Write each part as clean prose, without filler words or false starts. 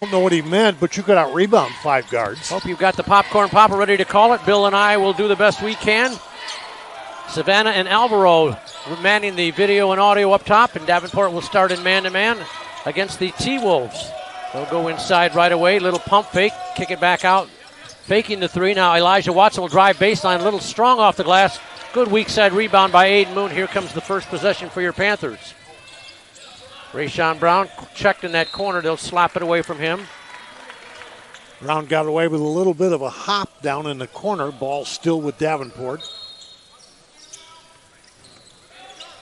I don't know what he meant, but you could out-rebound 5 guards. Hope you've got the popcorn popper ready to call it. Bill and I will do the best we can. Savannah and Alvaro manning the video and audio up top, and Davenport will start in man-to-man against the T-Wolves. They'll go inside right away. Little pump fake, kick it back out. Faking the three. Now Elijah Watson will drive baseline, a little strong off the glass. Good weak side rebound by Aiden Moon. Here comes the first possession for your Panthers. Rayshawn Brown checked in that corner. They'll slap it away from him. Brown got away with a little bit of a hop down in the corner. Ball still with Davenport.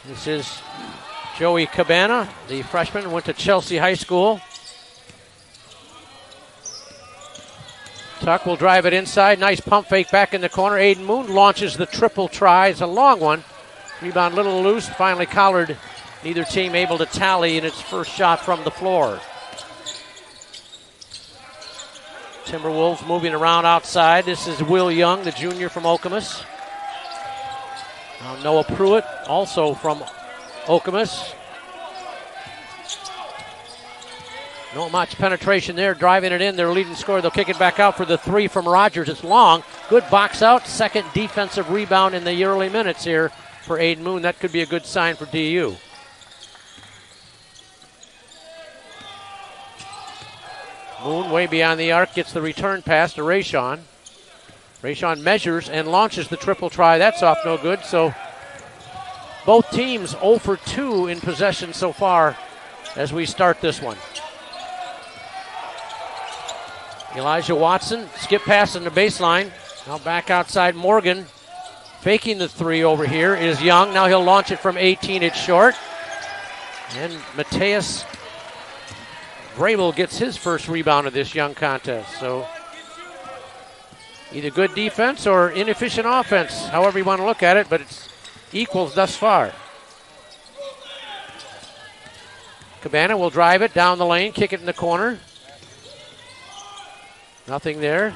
This is Joey Cabana, the freshman, went to Chelsea High School. Tuck will drive it inside. Nice pump fake back in the corner. Aiden Moon launches the triple try. It's a long one. Rebound a little loose. Finally collared. Neither team able to tally in its first shot from the floor. Timberwolves moving around outside. This is Will Young, the junior from Okemos. Now Noah Pruitt, also from Okemos. Not much penetration there, driving it in. Their leading scorer, they'll kick it back out for the three from Rogers. It's long. Good box out. Second defensive rebound in the early minutes here for Aiden Moon. That could be a good sign for DU. Moon way beyond the arc, gets the return pass to Rayshawn. Rayshawn measures and launches the triple try. That's off no good. So both teams 0 for 2 in possession so far as we start this one. Elijah Watson, skip pass in the baseline. Now back outside Morgan. Faking the three over here is Young. Now he'll launch it from 18. It's short. And Mateus Vrabel gets his first rebound of this Young contest. So either good defense or inefficient offense, however you want to look at it, but it's equals thus far. Cabana will drive it down the lane, kick it in the corner. Nothing there.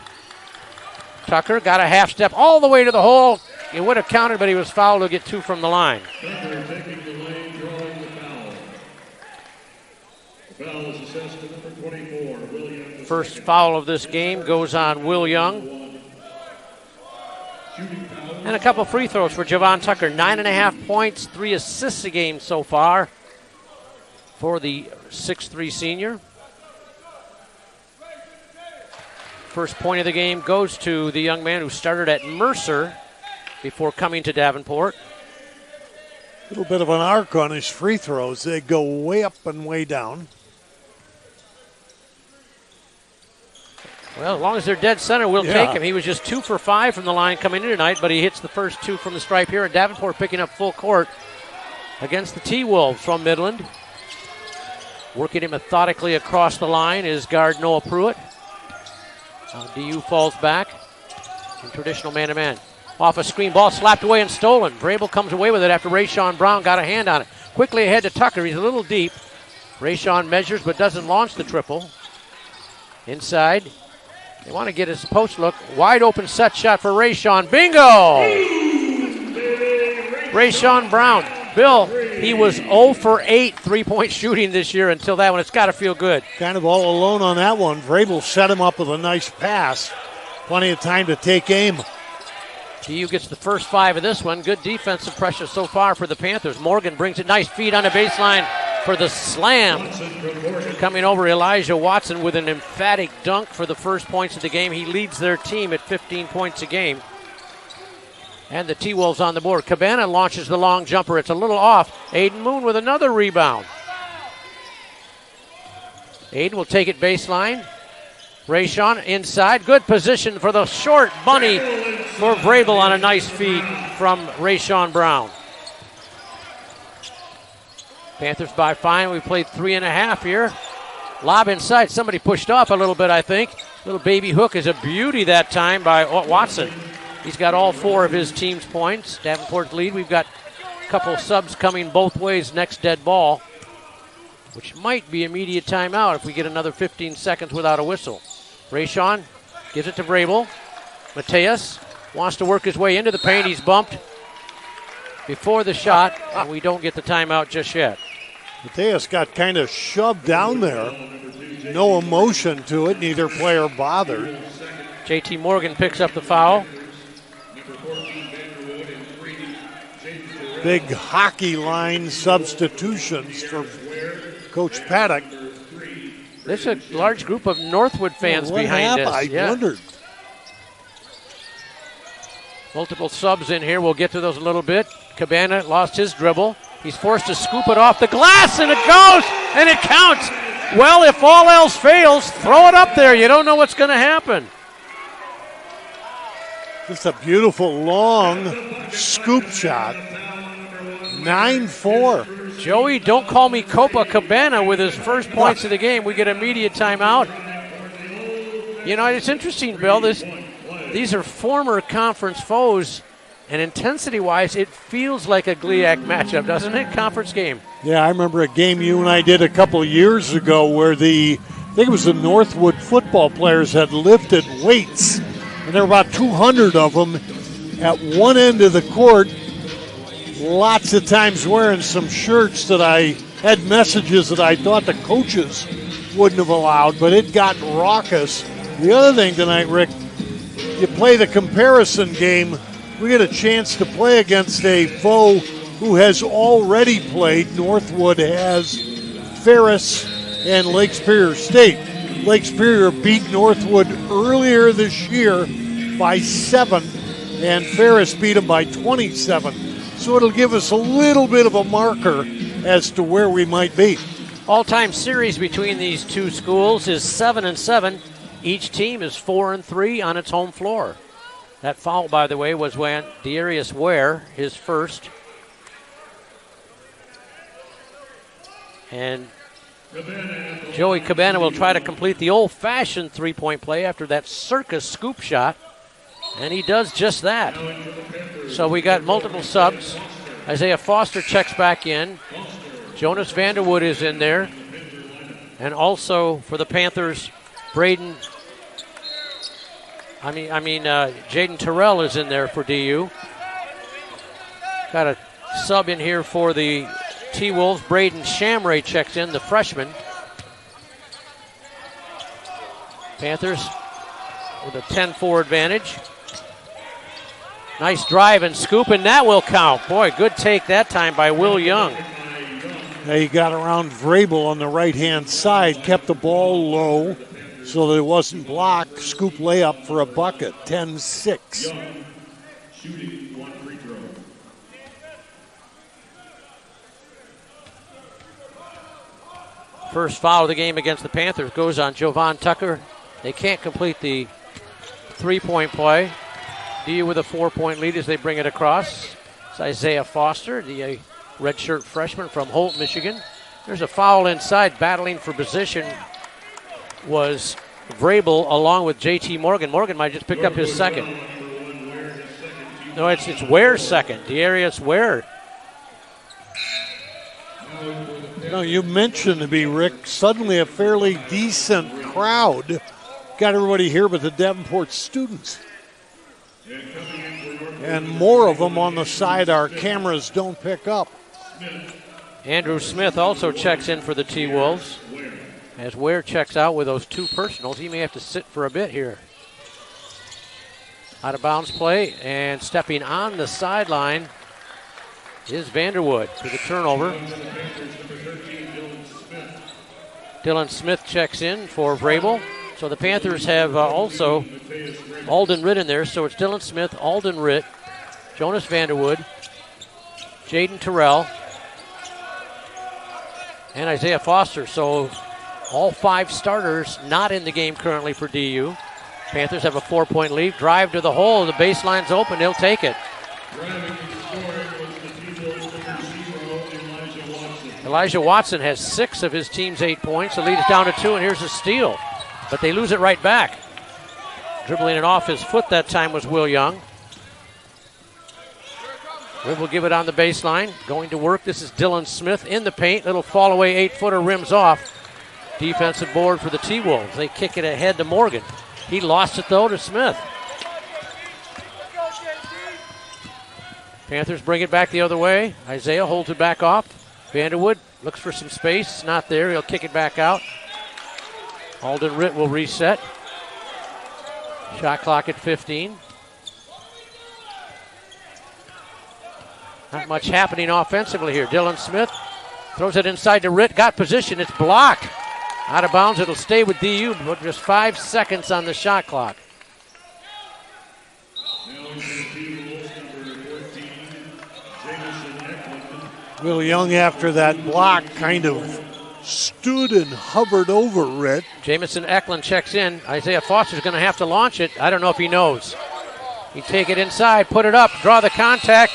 Tucker got a half step all the way to the hole. It would have counted, but he was fouled to get 2 from the line. Tucker taking the lane, drawing the foul. The foul is assessed to number 24, Will Young. First foul of this game goes on Will Young. And a couple free throws for Javon Tucker. 9.5 points, 3 assists a game so far for the 6'3 senior. First point of the game goes to the young man who started at Mercer before coming to Davenport. A little bit of an arc on his free throws. They go way up and way down. Well, as long as they're dead center, we'll take him. He was just 2 for 5 from the line coming in tonight, but he hits the first 2 from the stripe here. And Davenport picking up full court against the T-Wolves from Midland. Working it methodically across the line is guard Noah Pruitt. Now DU falls back in traditional man-to-man. Off a screen, ball slapped away and stolen. Vrabel comes away with it after Rayshawn Brown got a hand on it. Quickly ahead to Tucker. He's a little deep. Rayshawn measures but doesn't launch the triple. Inside. They want to get his post look. Wide open set shot for Rayshawn. Bingo! Rayshawn Brown. Bill, he was 0 for 8 three-point shooting this year until that one. It's got to feel good. Kind of all alone on that one. Vrabel set him up with a nice pass. Plenty of time to take aim. DU gets the first 5 of this one. Good defensive pressure so far for the Panthers. Morgan brings it. Nice feed on the baseline for the slam. Coming over Elijah Watson with an emphatic dunk for the first points of the game. He leads their team at 15 points a game. And the T-Wolves on the board. Cabana launches the long jumper. It's a little off. Aiden Moon with another rebound. Aiden will take it baseline. Rayshawn inside. Good position for the short bunny for Vrabel on a nice feed from Rayshawn Brown. Panthers by 5. We played 3.5 here. Lob inside. Somebody pushed off a little bit, I think. Little baby hook is a beauty that time by Watson. He's got all 4 of his team's points. Davenport's lead. We've got a couple subs coming both ways. Next dead ball, which might be immediate timeout if we get another 15 seconds without a whistle. Rayshawn gives it to Vrabel. Mateus wants to work his way into the paint. He's bumped before the shot, and we don't get the timeout just yet. Mateus got kind of shoved down there. No emotion to it, neither player bothered. JT Morgan picks up the foul. Big hockey line substitutions for Coach Paddock. There's a large group of Northwood fans behind us. I wondered. Multiple subs in here. We'll get to those in a little bit. Cabana lost his dribble. He's forced to scoop it off the glass, and it goes, and it counts. Well, if all else fails, throw it up there. You don't know what's going to happen. Just a beautiful, long scoop shot. 9-4. Joey, don't call me Copacabana with his first points of the game. We get immediate timeout. You know, it's interesting, Bill. These are former conference foes, and intensity-wise, it feels like a GLIAC matchup, doesn't it? Conference game. Yeah, I remember a game you and I did a couple of years ago where I think it was the Northwood football players had lifted weights, and there were about 200 of them at one end of the court, lots of times wearing some shirts that I had messages that I thought the coaches wouldn't have allowed, but it got raucous. The other thing tonight, Rick, you play the comparison game, we get a chance to play against a foe who has already played. Northwood has Ferris and Lake Superior State. Lake Superior beat Northwood earlier this year by 7, and Ferris beat them by 27. So it'll give us a little bit of a marker as to where we might be. All-time series between these two schools is 7-7. Each team is 4-3 on its home floor. That foul, by the way, was when Darius Ware, his first. And Joey Cabana will try to complete the old-fashioned three-point play after that circus scoop shot. And he does just that. So we got multiple subs. Isaiah Foster checks back in. Jonas Vanderwood is in there. And also for the Panthers, Jaden Terrell is in there for DU. Got a sub in here for the T-Wolves. Braden Shamray checks in, the freshman. Panthers with a 10-4 advantage. Nice drive and scoop, and that will count. Boy, good take that time by Will Young. He got around Vrabel on the right-hand side, kept the ball low so that it wasn't blocked. Scoop layup for a bucket, 10-6. Shooting one free throw. First foul of the game against the Panthers goes on Jovan Tucker. They can't complete the three-point play. DU with a 4-point lead as they bring it across. It's Isaiah Foster, the redshirt freshman from Holt, Michigan. There's a foul inside. Battling for position was Vrabel along with JT Morgan. Morgan might have just picked up his second. No, it's Ware's second. Darius Ware. No, you mentioned to me, Rick, suddenly a fairly decent crowd. Got everybody here but the Davenport students. And more of them on the side our cameras don't pick up. Andrew Smith also checks in for the T-Wolves. As Ware checks out with those two personals, he may have to sit for a bit here. Out of bounds play, and stepping on the sideline is Vanderwood for the turnover. Dylan Smith checks in for Vrabel. So the Panthers have also Alden Ritt in there. So it's Dylan Smith, Alden Ritt, Jonas Vanderwood, Jaden Terrell, and Isaiah Foster. So all 5 starters not in the game currently for DU. Panthers have a 4-point lead. Drive to the hole. The baseline's open. They'll take it. Elijah Watson has 6 of his team's 8 points. The lead is down to 2, and here's a steal. But they lose it right back. Dribbling it off his foot that time was Will Young. Will give it on the baseline. Going to work. This is Dylan Smith in the paint. Little fall away 8-footer rims off. Defensive board for the T-Wolves. They kick it ahead to Morgan. He lost it though to Smith. Panthers bring it back the other way. Isaiah holds it back off. Vanderwood looks for some space. Not there. He'll kick it back out. Alden Ritt will reset. Shot clock at 15. Not much happening offensively here. Dylan Smith throws it inside to Ritt. Got position. It's blocked. Out of bounds. It'll stay with DU, but just 5 seconds on the shot clock. Will Young, after that block, kind of stood and hovered over Ritt. Jamison Eklund checks in. Isaiah Foster's going to have to launch it. I don't know if he knows. He take it inside, put it up, draw the contact,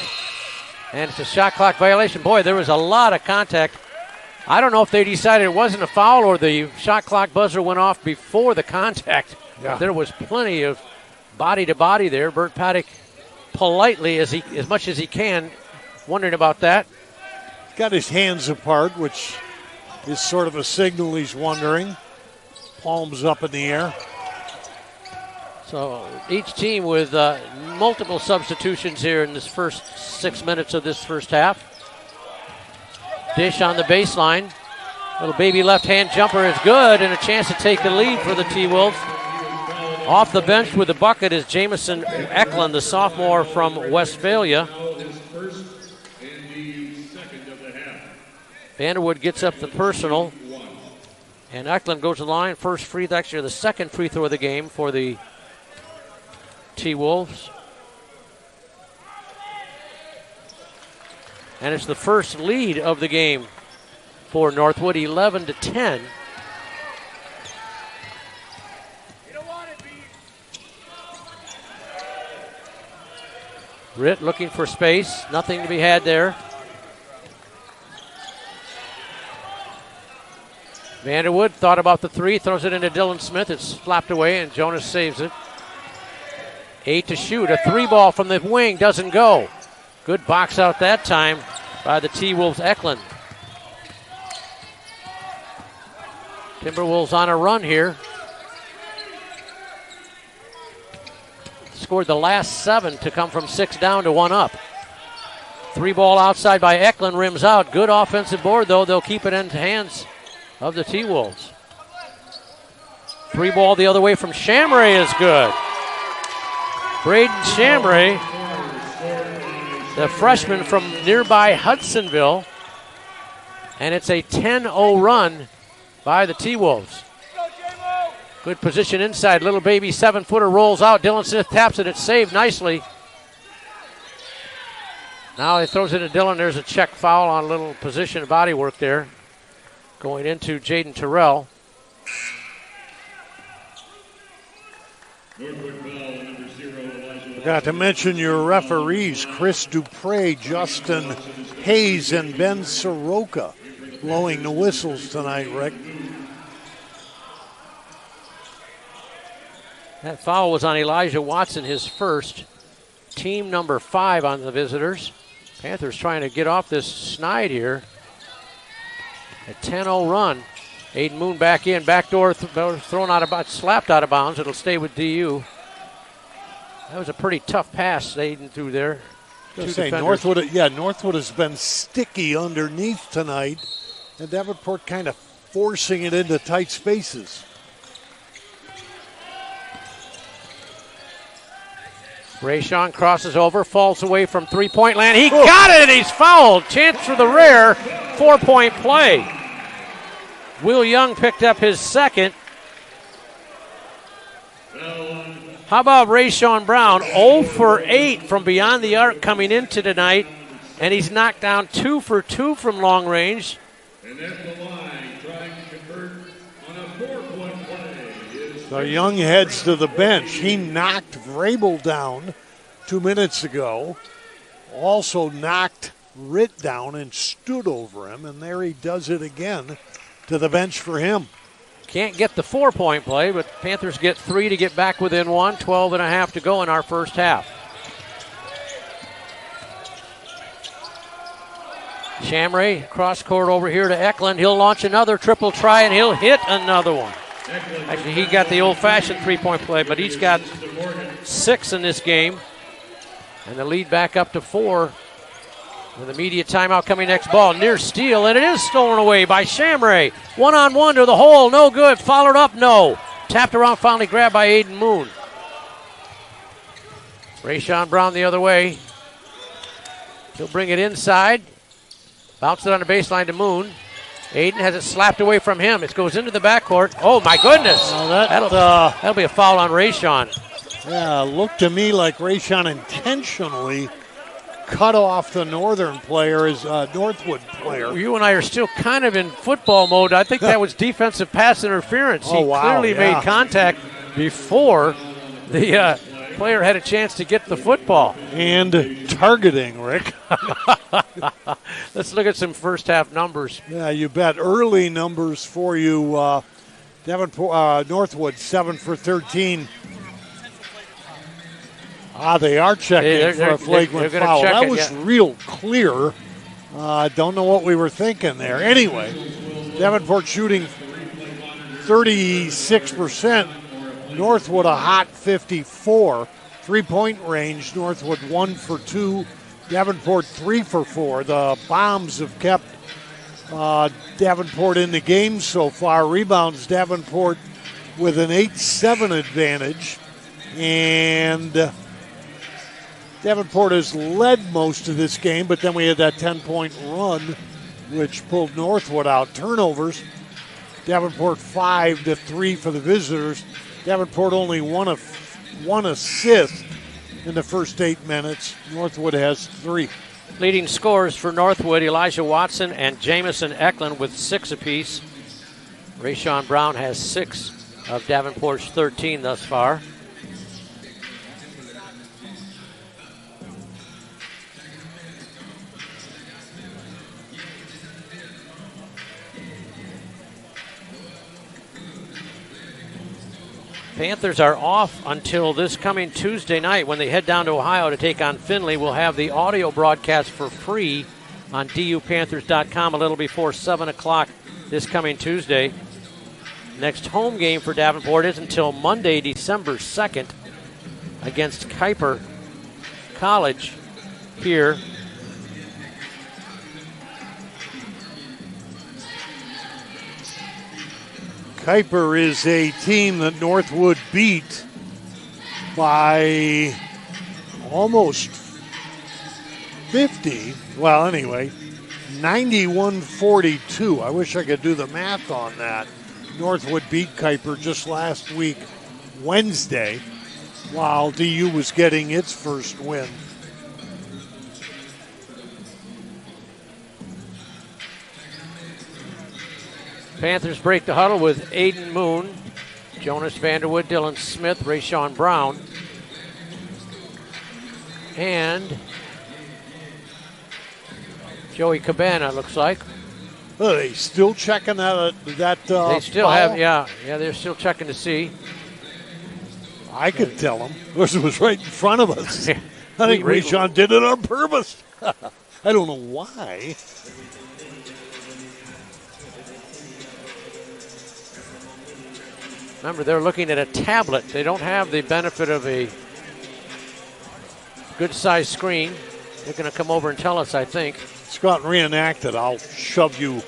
and it's a shot clock violation. Boy, there was a lot of contact. I don't know if they decided it wasn't a foul or the shot clock buzzer went off before the contact. Yeah. There was plenty of body to body there. Burt Paddock politely, as much as he can, wondering about that. Got his hands apart, which is sort of a signal he's wondering. Palms up in the air. So each team with multiple substitutions here in this first 6 minutes of this first half. Dish on the baseline. Little baby left-hand jumper is good, and a chance to take the lead for the T-Wolves. Off the bench with the bucket is Jamison Eklund, the sophomore from Westphalia. Vanderwood gets up the personal, and Eklund goes to the line. Actually the second free throw of the game for the T-Wolves. And it's the first lead of the game for Northwood, 11-10. Ritt looking for space, nothing to be had there. Vanderwood thought about the three, throws it into Dylan Smith. It's slapped away, and Jonas saves it. 8 to shoot. A three ball from the wing doesn't go. Good box out that time by the T-Wolves Eklund. Timberwolves on a run here. Scored the last 7 to come from 6 down to 1 up. Three ball outside by Eklund, rims out. Good offensive board, though. They'll keep it in the hands of the T-Wolves. Three ball the other way from Shamray is good. Braden Shamray, the freshman from nearby Hudsonville. And it's a 10-0 run by the T-Wolves. Good position inside. Little baby 7-footer rolls out. Dylan Smith taps it. It's saved nicely. Now he throws it to Dylan. There's a check foul on a little position of body work there. Going into Jaden Terrell. Forgot to mention your referees, Chris Dupre, Justin Hayes, and Ben Soroka, blowing the whistles tonight, Rick. That foul was on Elijah Watson, his first. Team number 5 on the visitors. Panthers trying to get off this snide here. A 10-0 run. Aiden Moon back in, backdoor thrown out of, slapped out of bounds. It'll stay with DU. That was a pretty tough pass Aiden threw there. Northwood has been sticky underneath tonight, and Davenport kind of forcing it into tight spaces. Rayshawn crosses over, falls away from three-point land. He got it, and he's fouled. Chance for the rare 4-point play. Will Young picked up his second. How about Rayshawn Brown? 0 for 8 from beyond the arc coming into tonight, and he's knocked down 2 for 2 from long range. And at the line, trying to convert on a 4-point play. So Young heads to the bench. He knocked Vrabel down 2 minutes ago. Also knocked Ritt down and stood over him, and there he does it again to the bench for him. Can't get the 4-point play, but Panthers get 3 to get back within 1. 12.5 to go in our first half. Shamray cross court over here to Eklund. He'll launch another triple try, and he'll hit another one. Actually, he got the old-fashioned 3-point play, but he's got 6 in this game. And the lead back up to 4 With the media timeout coming next ball. Near steal, and it is stolen away by Shamray. 1-on-1 to the hole, no good. Followed up, no. Tapped around, finally grabbed by Aiden Moon. Rayshawn Brown the other way. He'll bring it inside. Bounce it on the baseline to Moon. Aiden has it slapped away from him. It goes into the backcourt. Oh, my goodness. That'll be a foul on Rayshawn. Yeah, looked to me like Rayshawn intentionally cut off the Northern player, as Northwood player. You and I are still kind of in football mode. I think that was defensive pass interference. He clearly made contact before the player had a chance to get the football. And targeting, Rick. Let's look at some first half numbers. Yeah, you bet. Early numbers for you. Davenport, Northwood, 7 for 13. They are checking for a flagrant foul. That was real clear. Don't know what we were thinking there. Anyway, Davenport shooting 36%. Northwood a hot 54. 3-point range. Northwood 1 for 2. Davenport 3 for 4. The bombs have kept Davenport in the game so far. Rebounds, Davenport with an 8-7 advantage. And Davenport has led most of this game, but then we had that 10-point run, which pulled Northwood out. Turnovers, Davenport 5-3 for the visitors. Davenport only one assist in the first 8 minutes. Northwood has 3. Leading scorers for Northwood, Elijah Watson and Jamison Eklund with 6 apiece. Rayshawn Brown has 6 of Davenport's 13 thus far. Panthers are off until this coming Tuesday night when they head down to Ohio to take on Findlay. We'll have the audio broadcast for free on dupanthers.com a little before 7 o'clock this coming Tuesday. Next home game for Davenport is until Monday, December 2nd against Kuiper College here. Kuiper is a team that Northwood beat by almost 50. Well, anyway, 91-42. I wish I could do the math on that. Northwood beat Kuiper just last week, Wednesday, while DU was getting its first win. Panthers break the huddle with Aiden Moon, Jonas Vanderwood, Dylan Smith, Rayshawn Brown, and Joey Cabana, looks like. Are they still checking that they still foul? have, yeah, they're still checking to see. I could tell them. This was right in front of us. I think Rayshawn did it on purpose. I don't know why. Remember, they're looking at a tablet. They don't have the benefit of a good-sized screen. They're going to come over and tell us, I think. Let's go out and reenact it. I'll shove you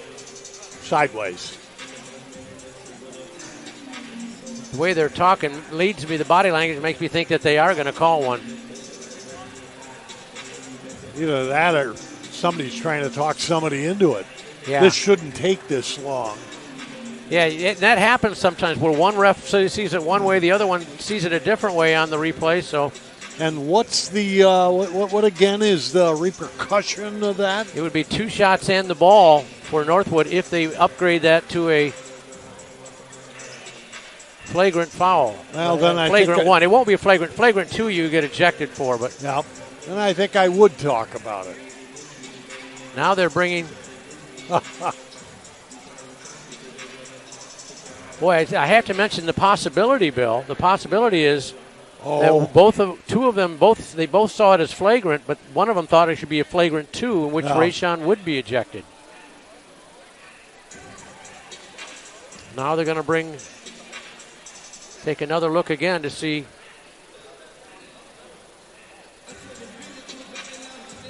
sideways. The way they're talking leads me, the body language makes me think that they are going to call one. Either that or somebody's trying to talk somebody into it. Yeah. This shouldn't take this long. Yeah, that happens sometimes where one ref sees it one way, the other one sees it a different way on the replay. So, and what's the what again is the repercussion of that? It would be 2 shots and the ball for Northwood if they upgrade that to a flagrant foul. Well, then I flagrant think 1. It won't be a flagrant. Flagrant 2 you get ejected for, but yeah. Then I think I would talk about it. Now they're bringing. Boy, I have to mention the possibility, Bill. The possibility is that two of them both saw it as flagrant, but one of them thought it should be a flagrant 2, in which Rayshawn would be ejected. Now they're going to take another look again to see.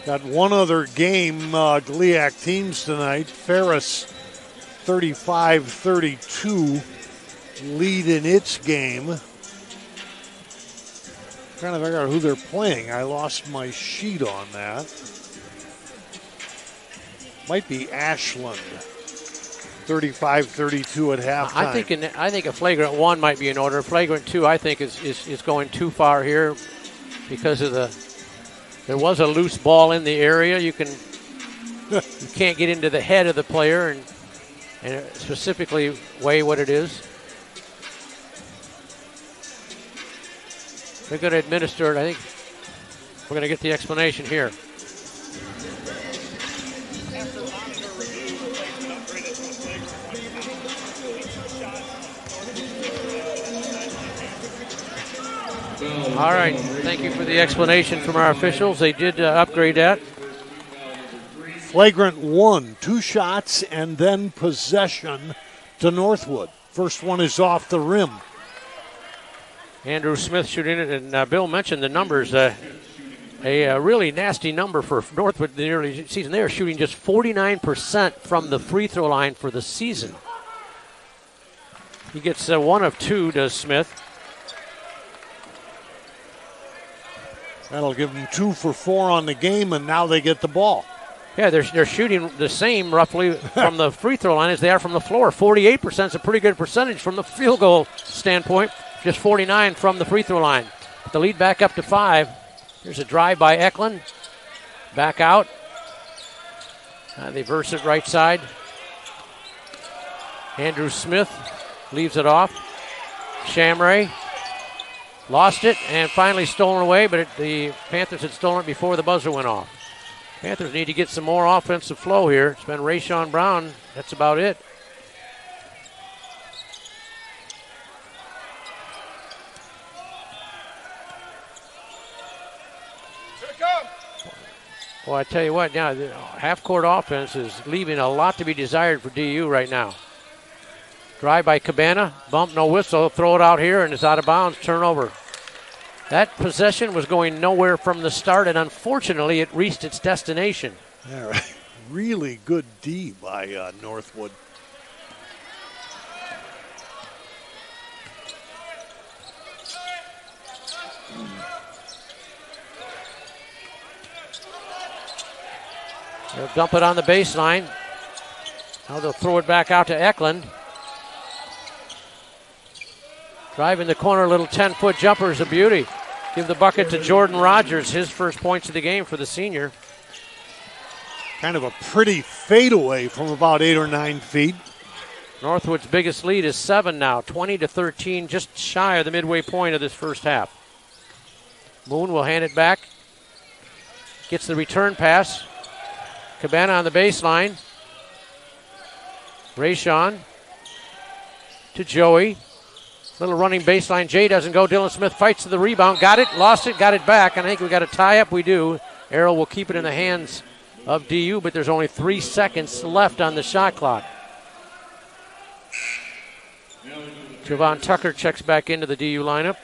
Got one other game, GLIAC teams tonight. Ferris 35-32 lead in its game. Trying to figure out who they're playing. I lost my sheet on that. Might be Ashland. 35-32 at halftime. I think a flagrant 1 might be in order. Flagrant 2, I think, is going too far here because of there was a loose ball in the area. You can't get into the head of the player and specifically weigh what it is. They're going to administer it. I think we're going to get the explanation here. All right, thank you for the explanation from our officials. They did upgrade that. Flagrant 1, 2 shots, and then possession to Northwood. First one is off the rim. Andrew Smith shooting it, and Bill mentioned the numbers. A really nasty number for Northwood in the early season. They are shooting just 49% from the free throw line for the season. He gets 1 of 2, does Smith. That'll give them 2 for 4 on the game, and now they get the ball. Yeah, they're shooting the same roughly from the free throw line as they are from the floor. 48% is a pretty good percentage from the field goal standpoint. Just 49 from the free throw line. The lead back up to 5. Here's a drive by Eklund. Back out. They verse it right side. Andrew Smith leaves it off. Shamray lost it and finally stolen away, but the Panthers had stolen it before the buzzer went off. Panthers need to get some more offensive flow here. It's been Rayshawn Brown. That's about it. Well, I tell you what, now the half-court offense is leaving a lot to be desired for DU right now. Drive by Cabana, bump, no whistle, throw it out here, and it's out of bounds, turnover. That possession was going nowhere from the start, and unfortunately, it reached its destination. Yeah, right. Really good D by Northwood. They'll dump it on the baseline. Now they'll throw it back out to Eklund. Driving the corner, little 10-foot jumper is a beauty. Give the bucket to Jordan Rogers, his first points of the game for the senior. Kind of a pretty fadeaway from about 8 or 9 feet. Northwood's biggest lead is 7 now, 20-13, just shy of the midway point of this first half. Moon will hand it back. Gets the return pass. Cabana on the baseline. Rayshawn to Joey. Little running baseline. Jay doesn't go. Dylan Smith fights to the rebound. Got it, lost it, got it back. And I think we got a tie up. We do. Arrow will keep it in the hands of DU, but there's only 3 seconds left on the shot clock. Javon Tucker checks back into the DU lineup.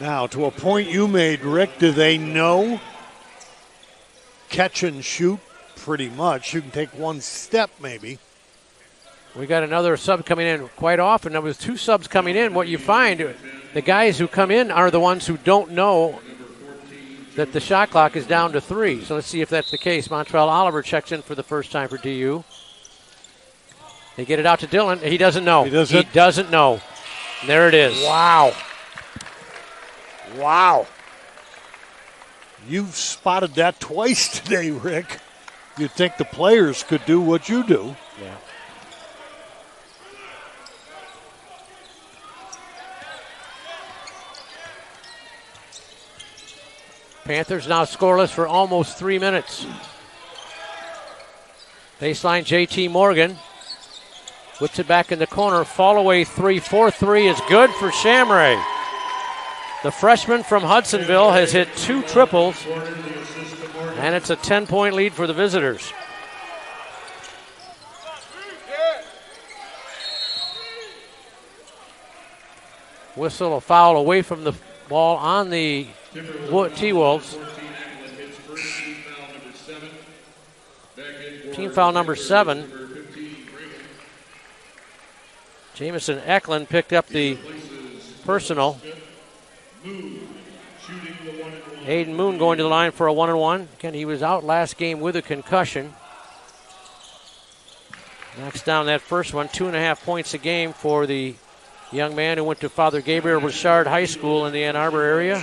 Now, to a point you made, Rick, do they know catch and shoot? Pretty much. You can take one step, maybe. We got another sub coming in quite often. There was 2 subs coming in. What you find, the guys who come in are the ones who don't know that the shot clock is down to 3. So let's see if that's the case. Montrell Oliver checks in for the first time for DU. They get it out to Dylan. He doesn't know. He doesn't know. And there it is. Wow. Wow. You've spotted that twice today, Rick. You'd think the players could do what you do. Yeah. Panthers now scoreless for almost 3 minutes. Baseline JT Morgan. Whips it back in the corner. Fall away 3. 4-3 is good for Shamray. The freshman from Hudsonville has hit 2 triples. And it's a 10-point lead for the visitors. Whistle, a foul away from the ball on the T-Wolves. Team foul number 7. Jamison Eklund picked up the personal. Aiden Moon going to the line for a 1-and-1. Again, he was out last game with a concussion. Knocks down that first one. 2.5 points a game for the young man who went to Father Gabriel Richard High School in the Ann Arbor area.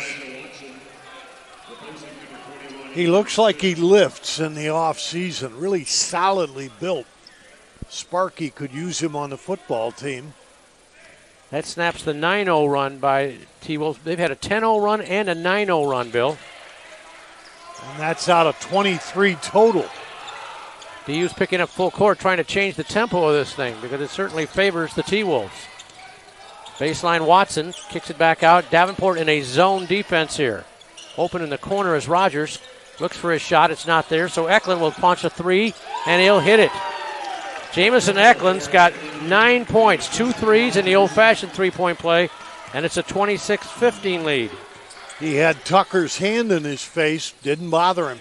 He looks like he lifts in the off-season, really solidly built. Sparky could use him on the football team. That snaps the 9-0 run by T-Wolves. They've had a 10-0 run and a 9-0 run, Bill. And that's out of 23 total. DU's picking up full court, trying to change the tempo of this thing because it certainly favors the T-Wolves. Baseline Watson kicks it back out. Davenport in a zone defense here. Open in the corner is Rogers. Looks for his shot. It's not there, so Eklund will punch a 3, and he'll hit it. Jamison Eklund's got 9 points, 2 threes in the old-fashioned three-point play, and it's a 26-15 lead. He had Tucker's hand in his face, didn't bother him.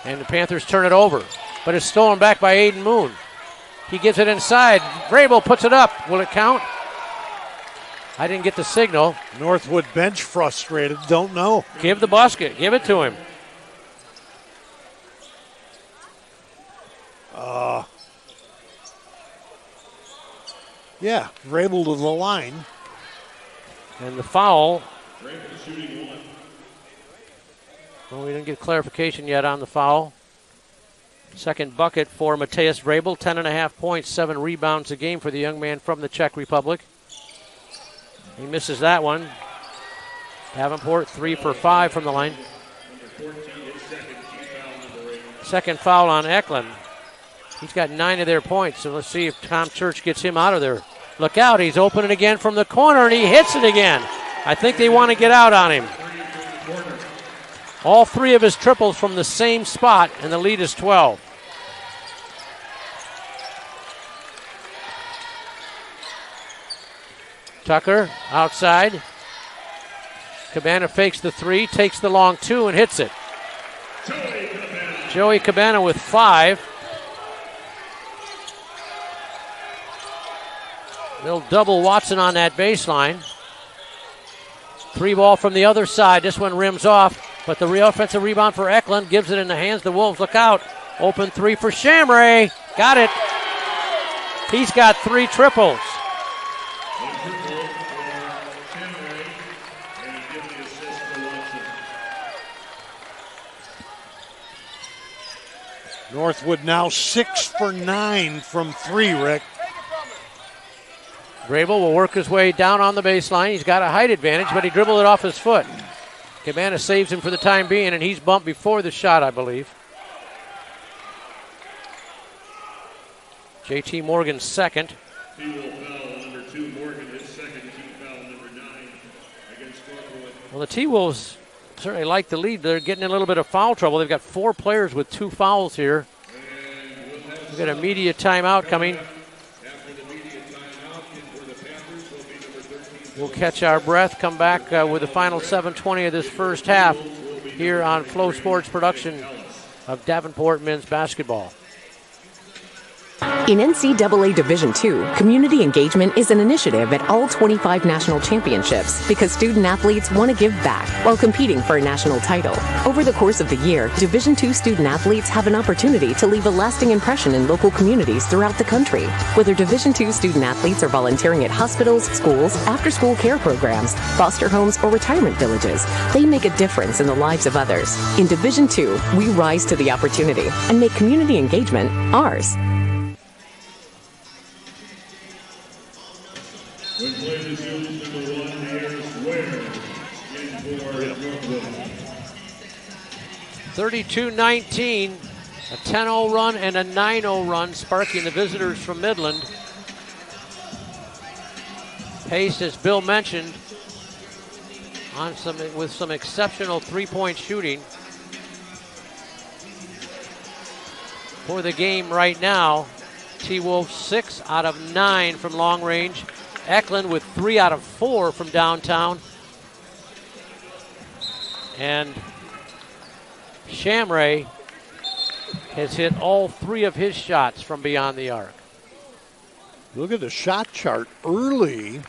And the Panthers turn it over, but it's stolen back by Aiden Moon. He gives it inside. Vrabel puts it up. Will it count? I didn't get the signal. Northwood bench frustrated, don't know. Give the basket. Give it to him. Yeah, Vrabel to the line. And the foul. Well, we didn't get clarification yet on the foul. Second bucket for Mateus Vrabel. 10.5 points, 7 rebounds a game for the young man from the Czech Republic. He misses that one. Davenport 3 for 5 from the line. Second foul on Eklund. He's got 9 of their points, so let's see if Tom Church gets him out of there. Look out, he's opening again from the corner, and he hits it again. I think they want to get out on him. All 3 of his triples from the same spot, and the lead is 12. Tucker outside. Cabana fakes the 3, takes the long 2, and hits it. Joey Cabana with 5. They'll double Watson on that baseline. 3 ball from the other side. This one rims off, but the offensive rebound for Eklund gives it in the hands of the Wolves. Look out. Open 3 for Shamray. Got it. He's got 3 triples. Northwood now 6 for 9 from 3, Rick. Vrabel will work his way down on the baseline. He's got a height advantage, but he dribbled it off his foot. Cabana saves him for the time being, and he's bumped before the shot, I believe. JT Morgan's second. He will foul number 2, Morgan, his second team foul number 9 against Northwood. Well, the T-Wolves certainly like the lead. They're getting in a little bit of foul trouble. They've got 4 players with 2 fouls here. We've got a media timeout coming. We'll catch our breath, come back with the final 7:20 of this first half here on Flow Sports production of Davenport men's basketball. In NCAA Division II, community engagement is an initiative at all 25 national championships because student athletes want to give back while competing for a national title. Over the course of the year, Division II student athletes have an opportunity to leave a lasting impression in local communities throughout the country. Whether Division II student athletes are volunteering at hospitals, schools, after-school care programs, foster homes, or retirement villages, they make a difference in the lives of others. In Division II, we rise to the opportunity and make community engagement ours. When play resumes, number 1, Ayers Ware in for Northwood. 32-19, a 10-0 run and a 9-0 run, sparking the visitors from Midland. Pace, as Bill mentioned, on with some exceptional three-point shooting. For the game right now, T-Wolves 6 out of 9 from long range. Eklund with 3 out of 4 from downtown. And Shamray has hit all 3 of his shots from beyond the arc. Look at the shot chart. Early,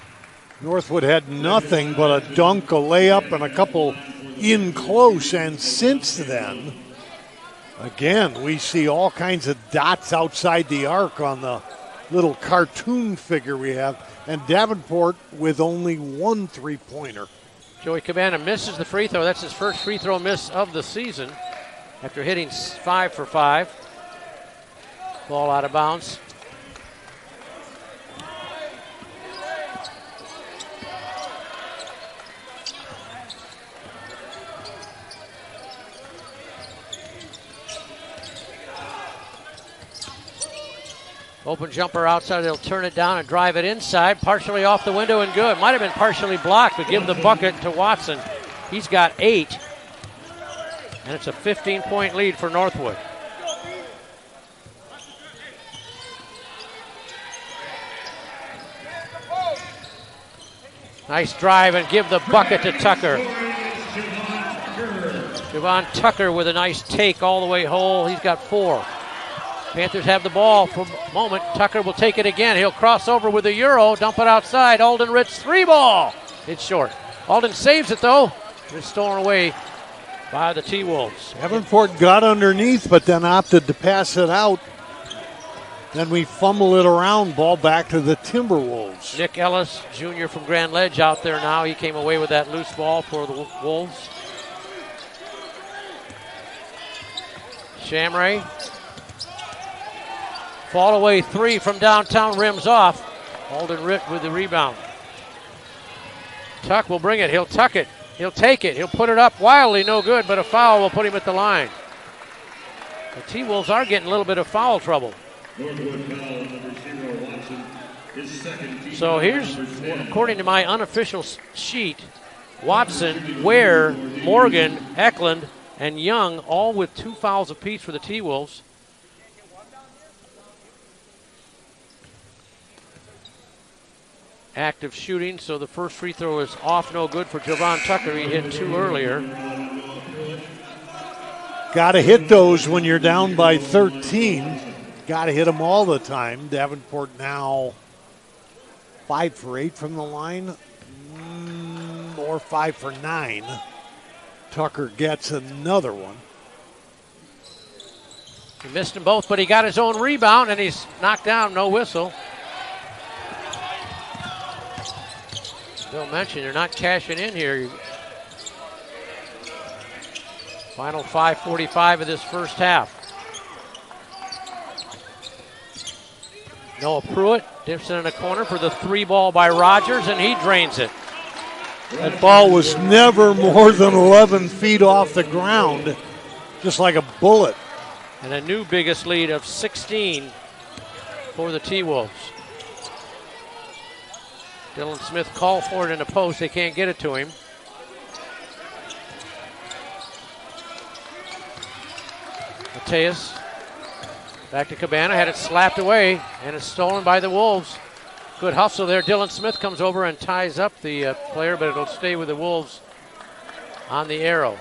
Northwood had nothing but a dunk, a layup, and a couple in close. And since then, again, we see all kinds of dots outside the arc on the little cartoon figure we have. And Davenport with only 1 3-pointer. Joey Cabana misses the free throw. That's his first free throw miss of the season after hitting 5 for 5. Ball out of bounds. Open jumper outside. They'll turn it down and drive it inside. Partially off the window and good. Might have been partially blocked, but give the bucket to Watson. He's got 8. And it's a 15-point lead for Northwood. Nice drive and give the bucket to Tucker. Javon Tucker with a nice take all the way hole. He's got 4. Panthers have the ball for a moment. Tucker will take it again. He'll cross over with a Euro, dump it outside. Alden Ritz 3 ball. It's short. Alden saves it though. It's stolen away by the T-Wolves. Davenport got underneath, but then opted to pass it out. Then we fumble it around, ball back to the Timberwolves. Nick Ellis, Jr. from Grand Ledge out there now. He came away with that loose ball for the Wolves. Shamray. Fall away 3 from downtown, rims off. Alden Ritt with the rebound. Tuck will bring it. He'll tuck it. He'll take it. He'll put it up wildly, no good, but a foul will put him at the line. The T-Wolves are getting a little bit of foul trouble. So here's, according to my unofficial sheet, Watson, Ware, Morgan, Eklund, and Young all with 2 fouls apiece for the T-Wolves. Active shooting, so the first free throw is off, no good for Javon Tucker. He hit 2 earlier. Got to hit those when you're down by 13. Got to hit them all the time. Davenport now 5 for 8 from the line, or 5 for 9. Tucker gets another one. He missed them both, but he got his own rebound, and he's knocked down, no whistle. Bill mentioned they're not cashing in here. Final 5:45 of this first half. Noah Pruitt dips it in a corner for the 3 ball by Rogers, and he drains it. That ball was never more than 11 feet off the ground, just like a bullet. And a new biggest lead of 16 for the T-Wolves. Dylan Smith called for it in the post. They can't get it to him. Mateus back to Cabana, had it slapped away, and it's stolen by the Wolves. Good hustle there. Dylan Smith comes over and ties up the player, but it'll stay with the Wolves on the arrow.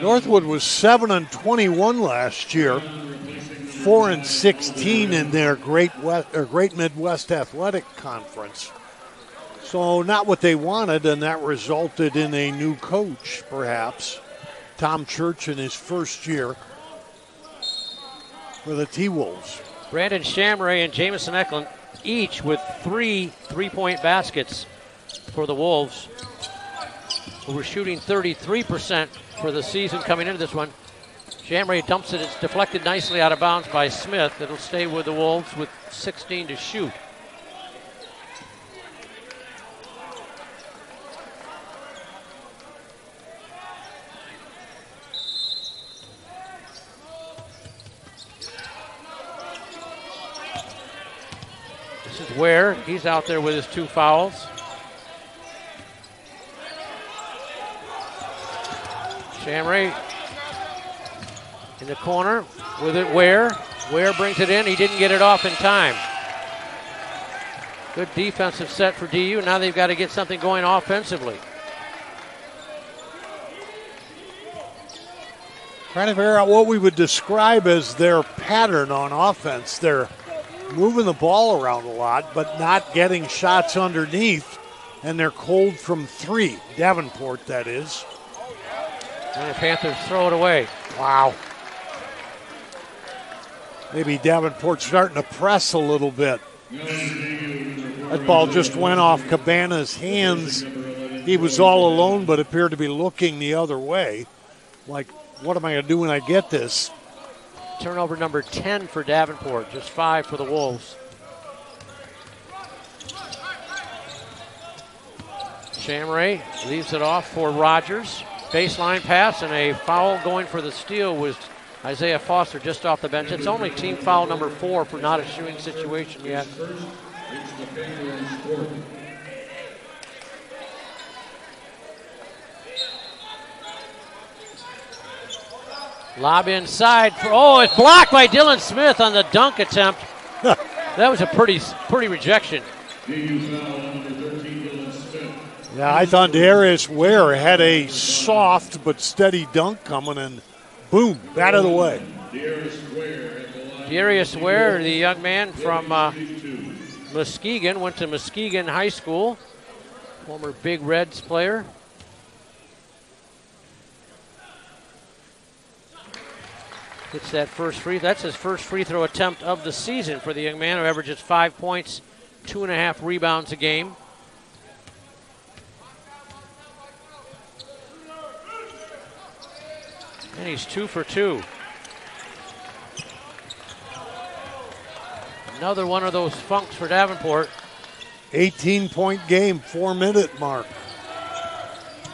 Northwood was 7-21 last year, 4-16 in their Great Midwest Athletic Conference. So not what they wanted, and that resulted in a new coach, perhaps. Tom Church in his first year for the T-Wolves. Brandon Shamray and Jamison Eklund each with 3 3-point baskets for the Wolves, who were shooting 33% for the season coming into this one. Shamray dumps it. It's deflected nicely out of bounds by Smith. It'll stay with the Wolves with 16 to shoot. This is Ware. He's out there with his 2 fouls. Shamray in the corner with it. Ware Ware brings it in. He didn't get it off in time. Good defensive set for DU. Now they've got to get something going offensively. Trying to figure out what we would describe as their pattern on offense. They're moving the ball around a lot, but not getting shots underneath, and they're cold from three. Davenport, that is. And the Panthers throw it away. Wow. Maybe Davenport's starting to press a little bit. That ball just went off Cabana's hands. He was all alone, but appeared to be looking the other way. Like, what am I going to do when I get this? Turnover number 10 for Davenport, just 5 for the Wolves. Shamray leaves it off for Rogers. Baseline pass and a foul going for the steal was Isaiah Foster just off the bench. It's only team foul number 4 for not a shooting situation yet. Lob inside. It's blocked by Dylan Smith on the dunk attempt. That was a pretty rejection. Yeah, I thought Darius Ware had a soft but steady dunk coming, and boom, bat of the way. Darius Ware, the young man from Muskegon, went to Muskegon High School, former Big Reds player. Hits that first free. That's his first free throw attempt of the season for the young man, who averages 5 points, 2.5 rebounds a game. And he's 2 for 2. Another one of those funks for Davenport. 18-point game, 4-minute mark.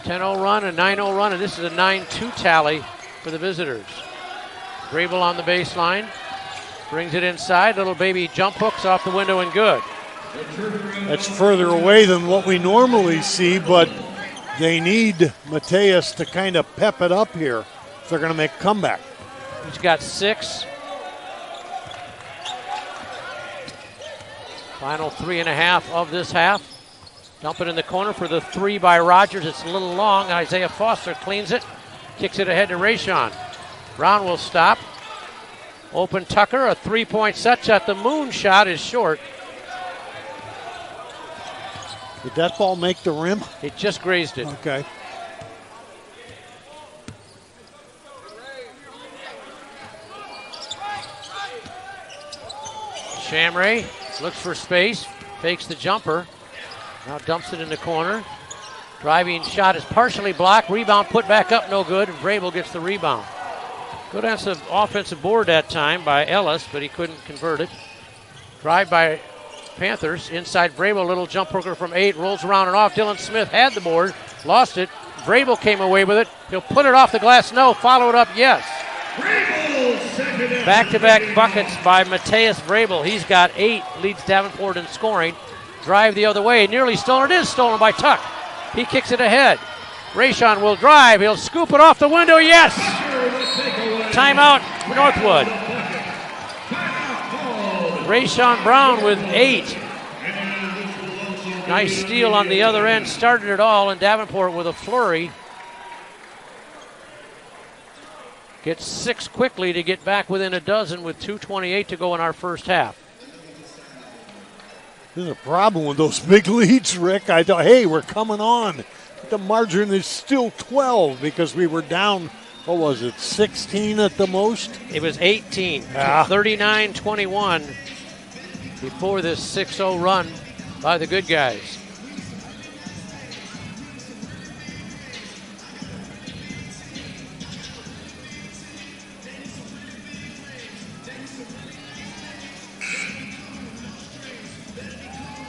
10-0 run, a 9-0 run, and this is a 9-2 tally for the visitors. Grable on the baseline, brings it inside. Little baby jump hooks off the window and good. That's further away than what we normally see, but they need Mateus to kind of pep it up here if they're going to make a comeback. He's got 6. Final 3.5 of this half. Dump it in the corner for the 3 by Rogers. It's a little long. Isaiah Foster cleans it, kicks it ahead to Rayshon. Brown will stop. Open Tucker, a 3-point set shot. The moon shot is short. Did that ball make the rim? It just grazed it. Okay. Shamray looks for space, fakes the jumper. Now dumps it in the corner. Driving shot is partially blocked. Rebound put back up, no good. And Vrabel gets the rebound. Good offensive board that time by Ellis, but he couldn't convert it. Drive by Panthers. Inside Vrabel, little jump hooker from 8. Rolls around and off. Dylan Smith had the board, lost it. Vrabel came away with it. He'll put it off the glass. No. Follow it up. Yes. Back-to-back buckets by Mateus Vrabel. He's got 8. Leads Davenport in scoring. Drive the other way. Nearly stolen. It is stolen by Tuck. He kicks it ahead. Rayshon will drive. He'll scoop it off the window. Yes. Timeout for Northwood. Rayshon Brown with 8. Nice steal on the other end. Started it all, and Davenport with a flurry. Gets 6 quickly to get back within a dozen with 2:28 to go in our first half. There's a problem with those big leads, Rick. I thought, hey, we're coming on. The margin is still 12 because we were down, what was it, 16 at the most? It was 18, 39-21 before this 6-0 run by the good guys.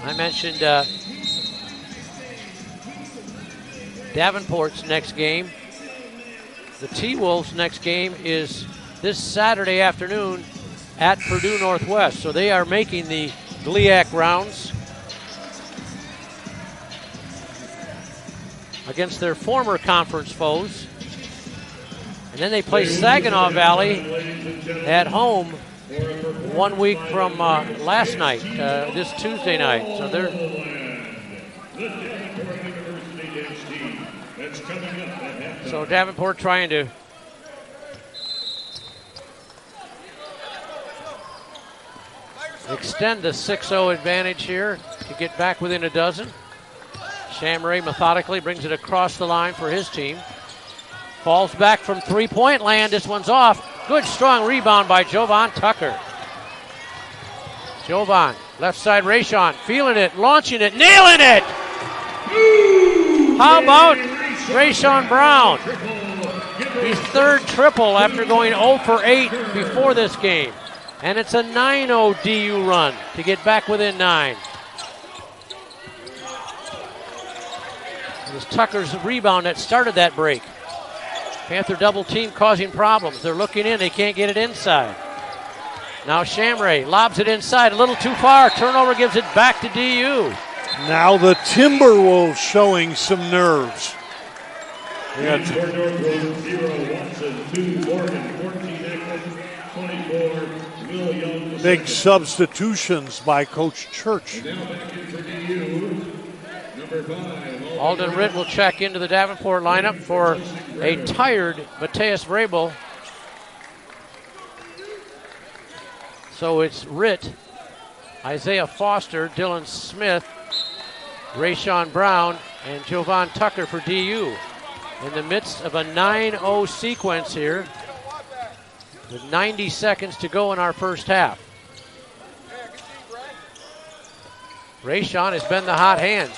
I mentioned Davenport's next game. The T-Wolves' next game is this Saturday afternoon at Purdue Northwest. So they are making the GLIAC rounds against their former conference foes. And then they play Saginaw Valley at home 1 week from last night, this Tuesday night. So they're Davenport trying to extend the 6-0 advantage here to get back within a dozen. Shamray methodically brings it across the line for his team. Falls back from three-point land. This one's off. Good strong rebound by Jovan Tucker. Jovan, left side Rayshawn, feeling it, launching it, nailing it! How about Rayshawn Brown? His third triple after going 0 for 8 before this game. And it's a 9-0 DU run to get back within 9. It was Tucker's rebound that started that break. Panther double team causing problems. They're looking in, they can't get it inside. Now Shamray lobs it inside, a little too far. Turnover gives it back to DU. Now the Timberwolves showing some nerves. Big substitutions by Coach Church. Alden Ritt will check into the Davenport lineup for a tired Mateus Vrabel. So it's Ritt, Isaiah Foster, Dylan Smith, Rayshawn Brown, and Jovan Tucker for DU. In the midst of a 9-0 sequence here, with 90 seconds to go in our first half. Rayshawn has been the hot hand.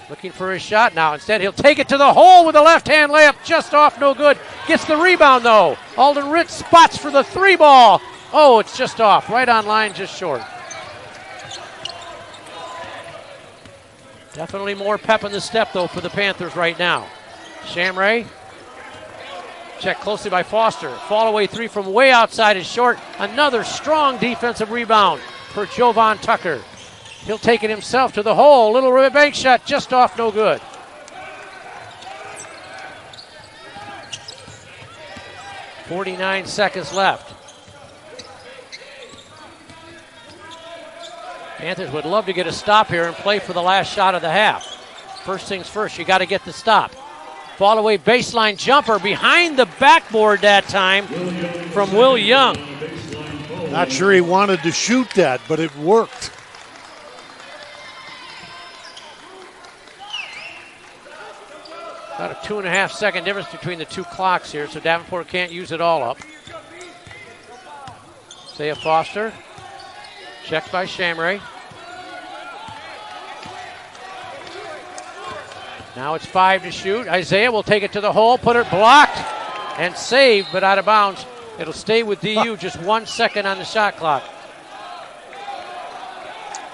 Looking for his shot now. Instead, he'll take it to the hole with a left-hand layup. Just off, no good. Gets the rebound, though. Alden Ritt spots for the 3 ball. Oh, it's just off. Right on line, just short. Definitely more pep in the step, though, for the Panthers right now. Shamray. Checked closely by Foster. Fall away 3 from way outside is short. Another strong defensive rebound for Jovan Tucker. He'll take it himself to the hole. Little bank shot just off, no good. .49 seconds left. Panthers would love to get a stop here and play for the last shot of the half. First things first, you got to get the stop. Fall away baseline jumper behind the backboard that time from Will Young. Not sure he wanted to shoot that, but it worked. About a 2.5 second difference between the two clocks here, so Davenport can't use it all up. Isaiah Foster, checked by Shamray. Now it's 5 to shoot. Isaiah will take it to the hole, put it blocked, and saved, but out of bounds. It'll stay with DU, just 1 second on the shot clock.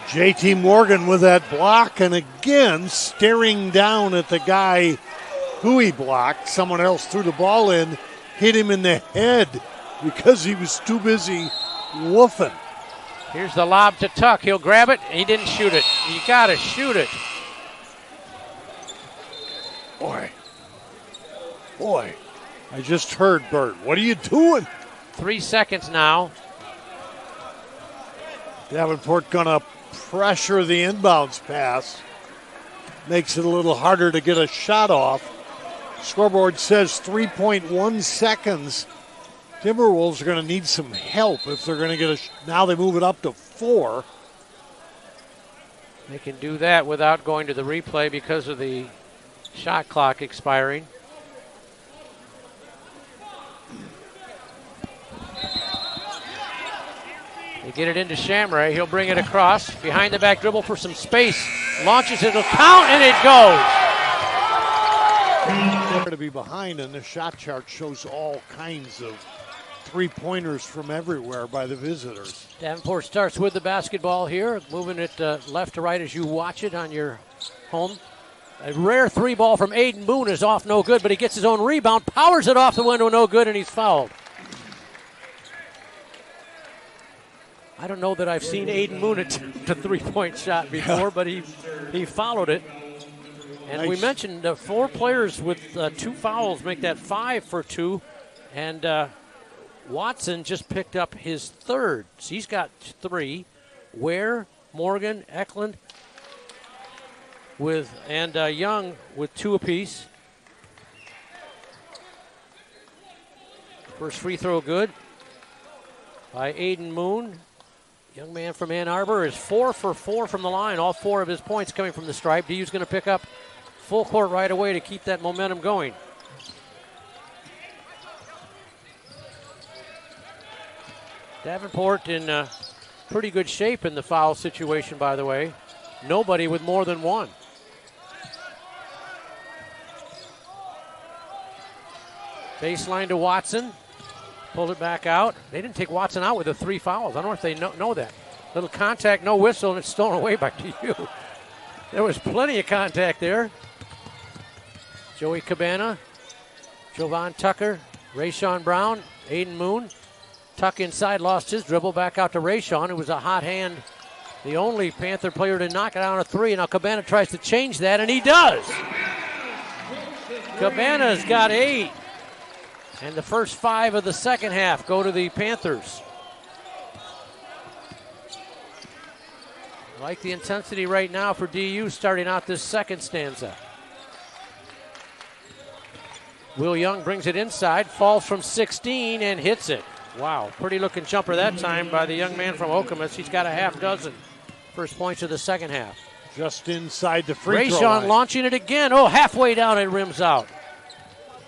JT Morgan with that block, and again staring down at the guy who he blocked. Someone else threw the ball in, hit him in the head because he was too busy woofing. Here's the lob to Tuck. He'll grab it. He didn't shoot it. You got to shoot it. Boy, I just heard Bert. What are you doing? 3 seconds now. Davenport gonna pressure the inbounds pass. Makes it a little harder to get a shot off. Scoreboard says 3.1 seconds. Timberwolves are going to need some help if they're going to get now they move it up to 4. They can do that without going to the replay because of the shot clock expiring. They get it into Shamray. He'll bring it across. Behind the back dribble for some space. Launches it, it'll count, and it goes. To be behind, and the shot chart shows all kinds of three-pointers from everywhere by the visitors. Davenport starts with the basketball here, moving it left to right as you watch it on your home. A rare 3 ball from Aiden Boone is off, no good, but he gets his own rebound, powers it off the window, no good, and he's fouled. I don't know that I've seen Aiden Boone attempt a 3-point shot before, but he followed it. And nice. We mentioned 4 players with 2 fouls make that 5 for 2. And Watson just picked up his third. So he's got 3. Ware, Morgan, Eklund, and Young with 2 apiece. First free throw good by Aiden Moon. Young man from Ann Arbor is 4 for 4 from the line. All 4 of his points coming from the stripe. DU's going to pick up full court right away to keep that momentum going. Davenport in pretty good shape in the foul situation, by the way. Nobody with more than 1. Baseline to Watson. Pulled it back out. They didn't take Watson out with the 3 fouls. I don't know if they know that. Little contact, no whistle, and it's stolen away by DU. There was plenty of contact there. Joey Cabana, Jovan Tucker, Rayshawn Brown, Aiden Moon. Tuck inside, lost his dribble, back out to Rayshawn. It was a hot hand. The only Panther player to knock it down a 3. Now Cabana tries to change that, and he does. Cabana's got 8. And the first 5 of the second half go to the Panthers. I like the intensity right now for DU starting out this second stanza. Will Young brings it inside, falls from 16 and hits it. Wow, pretty looking jumper that time by the young man from Okemos. He's got a half dozen first points of the second half. Just inside the free throw Rayshawn line. launching it again. Oh, halfway down it rims out.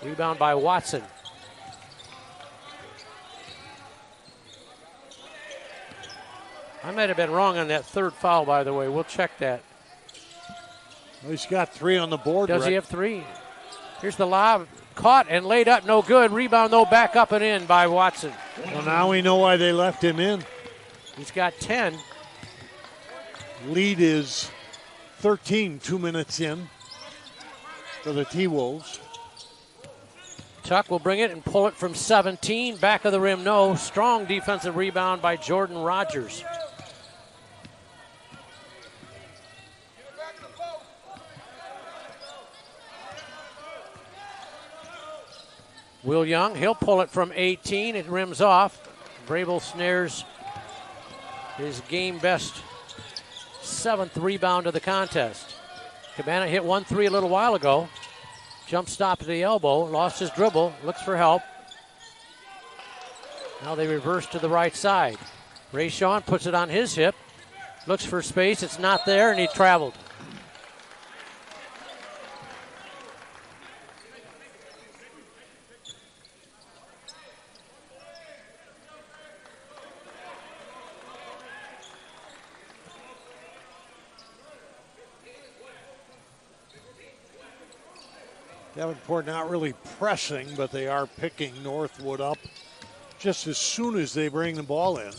Rebound by Watson. I might have been wrong on that 3rd foul, by the way. We'll check that. Well, he's got 3 on the board. Does Rick. he have 3? Here's the lob. Caught and laid up. No good. Rebound, though, back up and in by Watson. Well, now we know why they left him in. He's got 10. Lead is 13, 2 minutes in for the T-Wolves. Tuck will bring it and pull it from 17. Back of the rim, no. Strong defensive rebound by Jordan Rogers. Will Young, he'll pull it from 18. It rims off. Brable snares his game best 7th rebound of the contest. Cabana hit 1-3 a little while ago. Jump stop to the elbow, lost his dribble, looks for help. Now they reverse to the right side. Rayshawn puts it on his hip, looks for space, it's not there, and he traveled. Davenport not really pressing, but they are picking Northwood up just as soon as they bring the ball in.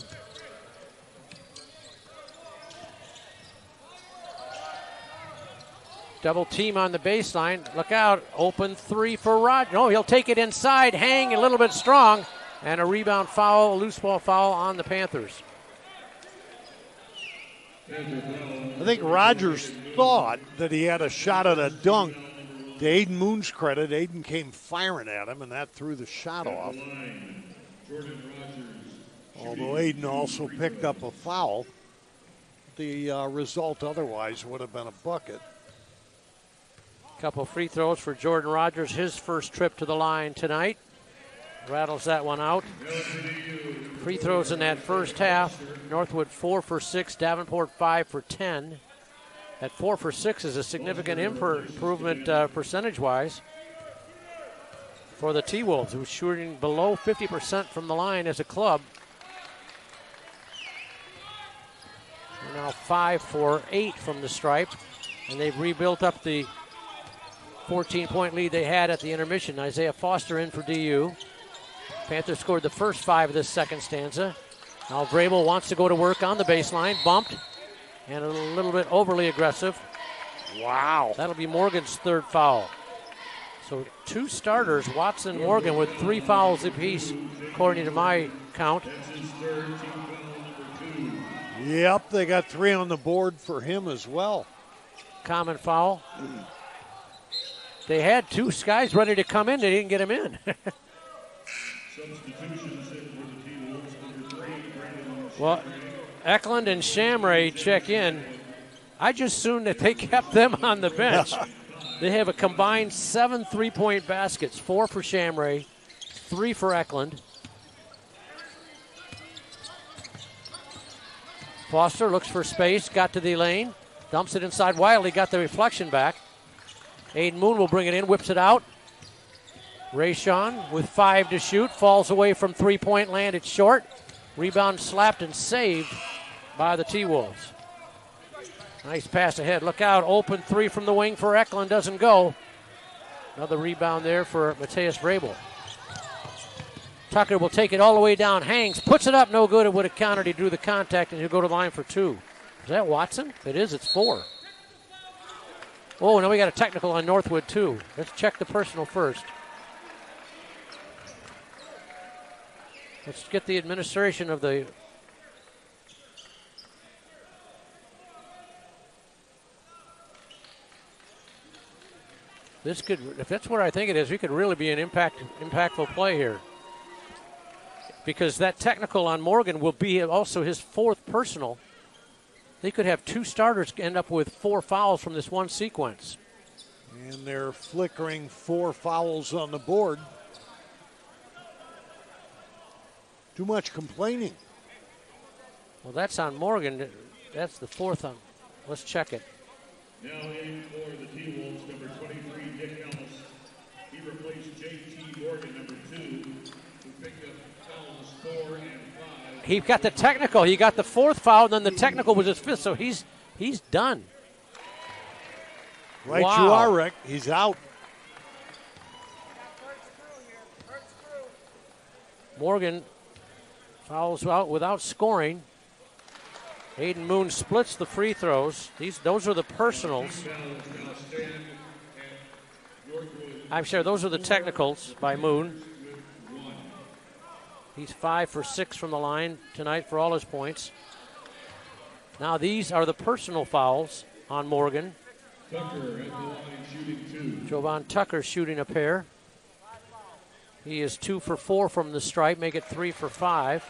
Double team on the baseline. Look out. Open 3 for Rod. No, he'll take it inside. Hang a little bit strong. And a rebound foul, a loose ball foul on the Panthers. I think Rogers thought that he had a shot at a dunk. To Aiden Moon's credit, Aiden came firing at him, and that threw the shot off. Although Aiden also picked up a foul, the result otherwise would have been a bucket. Couple free throws for Jordan Rogers, his first trip to the line tonight. Rattles that one out. Free throws in that first half. Northwood 4 for 6, Davenport 5 for 10. That 4 for 6 is a significant improvement percentage-wise for the T-Wolves, who's shooting below 50% from the line as a club. They're now 5 for 8 from the stripe, and they've rebuilt up the 14-point lead they had at the intermission. Isaiah Foster in for DU. Panthers scored the first 5 of this second stanza. Now Vrabel wants to go to work on the baseline, bumped. And a little bit overly aggressive. Wow. That'll be Morgan's 3rd foul. So 2 starters, Watson and Morgan, with 3 fouls apiece, according to my count. Yep, they got 3 on the board for him as well. Common foul. They had 2 guys ready to come in. They didn't get him in. Well, Eklund and Shamray check in. I just assumed that they kept them on the bench. They have a combined 7 3-point baskets, 4 for Shamray, 3 for Eklund. Foster looks for space, got to the lane, dumps it inside Wiley, got the reflection back. Aiden Moon will bring it in, whips it out. Rayshawn with 5 to shoot, falls away from 3-point land, it's short. Rebound slapped and saved by the T-Wolves. Nice pass ahead, look out, open 3 from the wing for Eklund, doesn't go. Another rebound there for Mateus Vrabel. Tucker will take it all the way down. Hangs, puts it up, no good. It would have countered. He drew the contact, and he'll go to the line for 2. Is that Watson? If it is, it's 4. Oh, now we got a technical on Northwood, too. Let's check the personal first. Let's get the administration of the... This could, if that's what I think it is, we could really be an impactful play here. Because that technical on Morgan will be also his 4th personal. They could have 2 starters end up with 4 fouls from this one sequence. And they're flickering 4 fouls on the board. Too much complaining. Well, that's on Morgan. That's the 4th on. Let's check it. Now in for the T-Wolves, number 23, Dick Ellis. He replaced J.T. Morgan, number 2, who picked up fouls 4 and 5. He got the technical. He got the 4th foul, and then the technical was his 5th, so he's done. Right, wow. You are, Rick. He's out. Morgan fouls out without scoring. Aiden Moon splits the free throws. Those are the personals. I'm sure those are the technicals by Moon. He's 5 for 6 from the line tonight for all his points. Now these are the personal fouls on Morgan. Tucker at the line shooting 2. Jovan Tucker shooting a pair. He is 2 for 4 from the stripe, make it 3 for 5.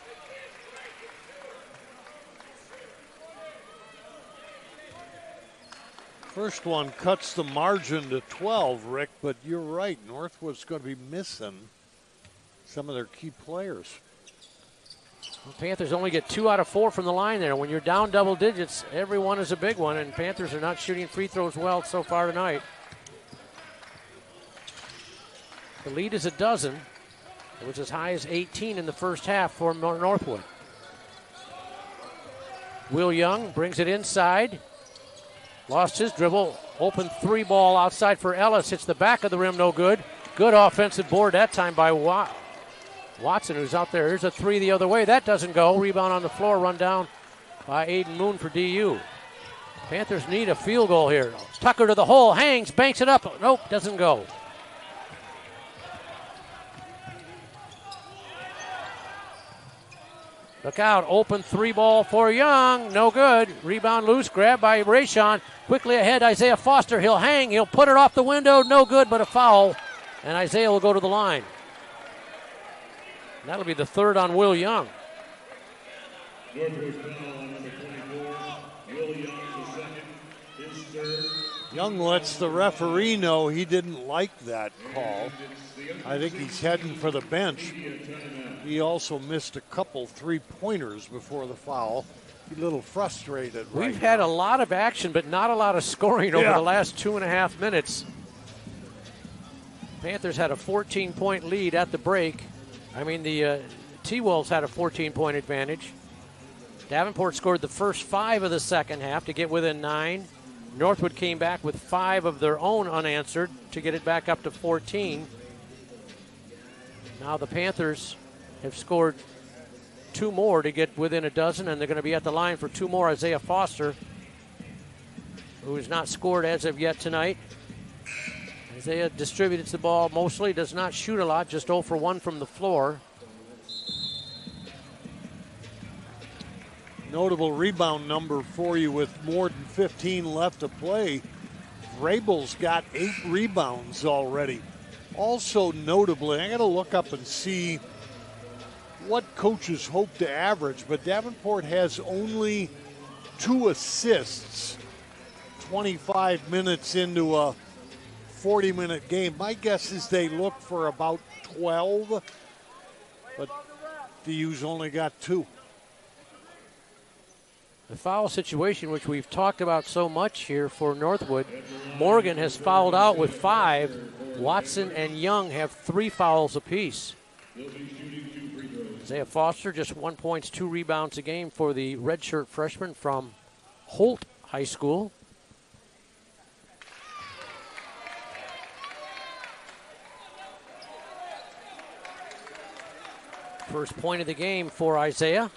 First one cuts the margin to 12, Rick, but you're right. Northwood's going to be missing some of their key players. Well, Panthers only get 2 out of 4 from the line there. When you're down double digits, every one is a big one, and Panthers are not shooting free throws well so far tonight. The lead is 12. It was as high as 18 in the first half for Northwood. Will Young brings it inside. Lost his dribble. Open 3 ball outside for Ellis. Hits the back of the rim, no good. Good offensive board that time by Watson, who's out there. Here's a 3 the other way. That doesn't go. Rebound on the floor, run down by Aiden Moon for DU. Panthers need a field goal here. Tucker to the hole, hangs, banks it up. Nope, doesn't go. Look out, open 3 ball for Young, no good. Rebound loose, grab by Rayshawn. Quickly ahead, Isaiah Foster, he'll hang, he'll put it off the window, no good, but a foul. And Isaiah will go to the line. That'll be the 3rd on Will Young. Northwood foul on number 24. Will Young, the 2nd, his 3rd. Young lets the referee know he didn't like that call. I think he's heading for the bench. He also missed a couple 3-pointers before the foul. He's a little frustrated. We've had a lot of action, but not a lot of scoring over the last 2.5 minutes. Panthers had a 14-point lead at the break. I mean, the T-Wolves had a 14-point advantage. Davenport scored the first 5 of the second half to get within 9. Northwood came back with 5 of their own unanswered to get it back up to 14. Now the Panthers have scored 2 more to get within 12, and they're going to be at the line for 2 more. Isaiah Foster, who has not scored as of yet tonight. Isaiah distributes the ball mostly, does not shoot a lot, just 0 for 1 from the floor. Notable rebound number for you with more than 15 left to play. Vrabel's got 8 rebounds already. Also notably, I got to look up and see what coaches hope to average, but Davenport has only 2 assists 25 minutes into a 40-minute game. My guess is they look for about 12, but the U's only got 2. The foul situation, which we've talked about so much here for Northwood, Morgan has fouled out with 5. Watson and Young have 3 fouls apiece. Isaiah Foster just 1 point, 2 rebounds a game for the redshirt freshman from Holt High School. First point of the game for Isaiah.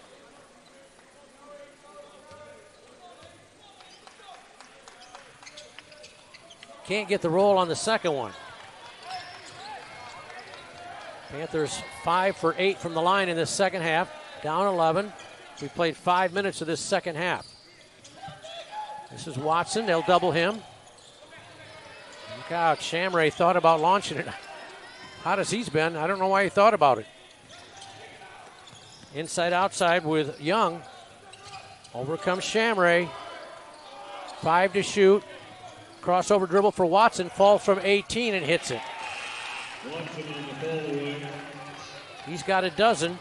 Can't get the roll on the second one. Panthers 5 for 8 from the line in this second half. Down 11. We played 5 minutes of this second half. This is Watson. They'll double him. Look out. Shamray thought about launching it. Hot as he's been, I don't know why he thought about it. Inside outside with Young. Over comes Shamray. 5 to shoot. Crossover dribble for Watson, falls from 18 and hits it. He's got a dozen.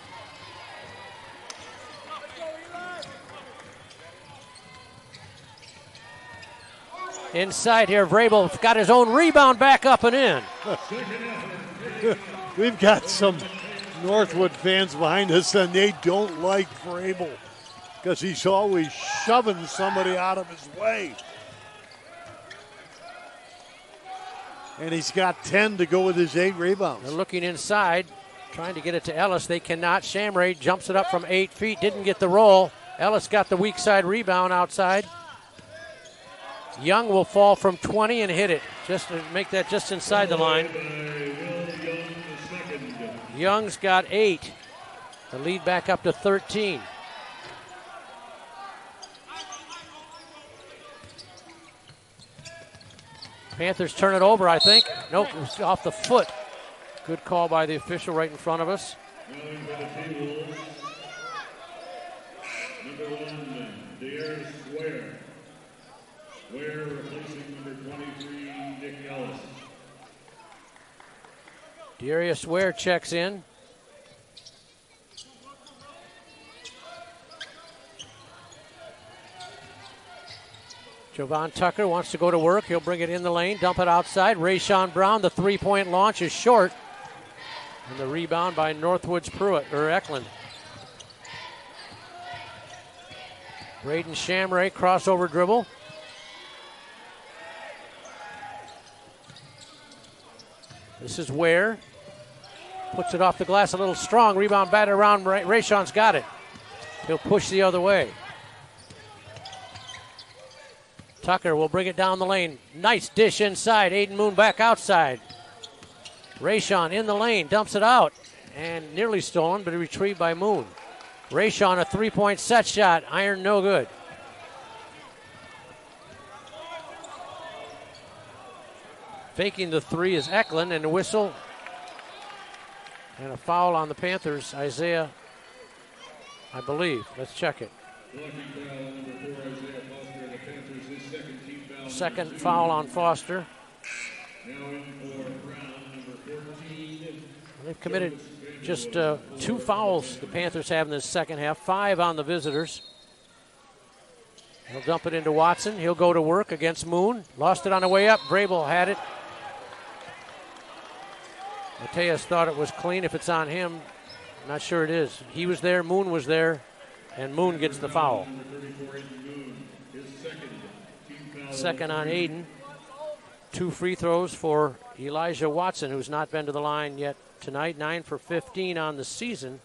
Inside here, Vrabel's got his own rebound back up and in. We've got some Northwood fans behind us, and they don't like Vrabel because he's always shoving somebody out of his way. And he's got 10 to go with his 8 rebounds. They're looking inside, trying to get it to Ellis. They cannot. Shamray jumps it up from 8 feet, didn't get the roll. Ellis got the weak side rebound outside. Young will fall from 20 and hit it, just to make that just inside the line. Young's got 8. The lead back up to 13. Panthers turn it over, I think. Nope, it was off the foot. Good call by the official right in front of us. Number 1, Darius Ware. Ware replacing number 23, Nick Ellis. Darius Ware checks in. Jovan Tucker wants to go to work. He'll bring it in the lane, dump it outside. Rayshawn Brown, the three-point launch is short. And the rebound by Northwood's Eklund. Braden Shamray, crossover dribble. This is Ware. Puts it off the glass a little strong. Rebound batted around. Rayshawn's got it. He'll push the other way. Tucker will bring it down the lane. Nice dish inside. Aiden Moon back outside. Rayshawn in the lane, dumps it out. And nearly stolen, but retrieved by Moon. Rayshawn, a three-point set shot. Iron no good. Faking the three is Eklund, and a whistle. And a foul on the Panthers. Isaiah, I believe. Let's check it. Second foul on Foster. They've committed just 2 fouls the Panthers have in this second half, 5 on the visitors. He'll dump it into Watson. He'll go to work against Moon. Lost it on the way up. Vrabel had it. Mateus thought it was clean. If it's on him, I'm not sure it is. He was there, Moon was there, and Moon gets the foul. Second on Aiden. 2 free throws for Elijah Watson, who's not been to the line yet tonight. 9 for 15 on the season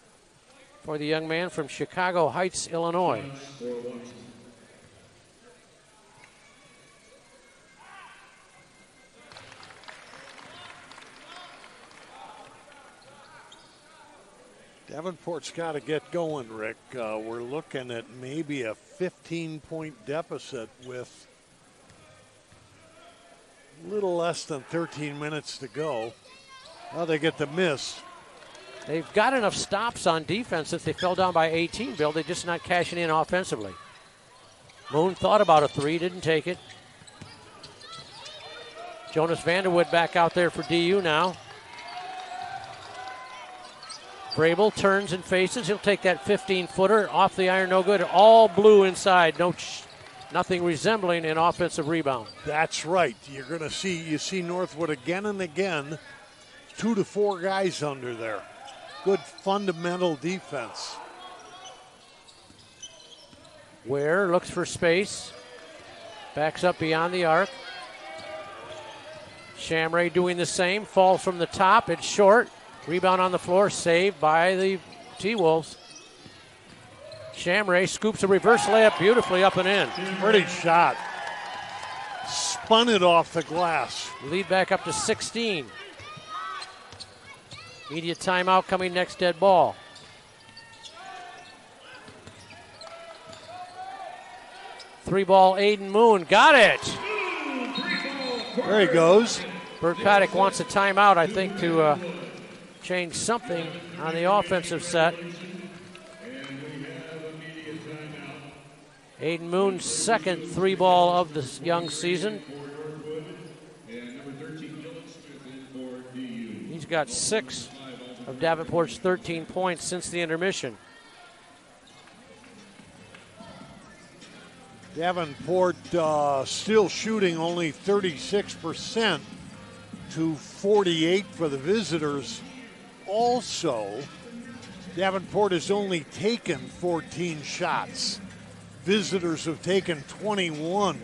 for the young man from Chicago Heights, Illinois. Davenport's got to get going, Rick. We're looking at maybe a 15-point deficit with a little less than 13 minutes to go. Well, they get the miss. They've got enough stops on defense since they fell down by 18, Bill. They're just not cashing in offensively. Moon thought about a three, didn't take it. Jonas Vanderwood back out there for DU now. Vrabel turns and faces. He'll take that 15-footer off the iron, no good. All blue inside. Nothing resembling an offensive rebound. That's right. You're going to see Northwood again and again. 2 to 4 guys under there. Good fundamental defense. Ware looks for space. Backs up beyond the arc. Shamray doing the same. Falls from the top. It's short. Rebound on the floor. Saved by the T-Wolves. Shamray scoops a reverse layup beautifully up and in. Pretty shot. Spun it off the glass. Lead back up to 16. Media timeout coming next, dead ball. Three ball, Aiden Moon. Got it! There he goes. Bert Paddock wants a timeout, I think, to change something on the offensive set. Aiden Moon's second three ball of the young season. He's got 6 of Davenport's 13 points since the intermission. Davenport still shooting only 36% to 48 for the visitors. Also, Davenport has only taken 14 shots. Visitors have taken 21.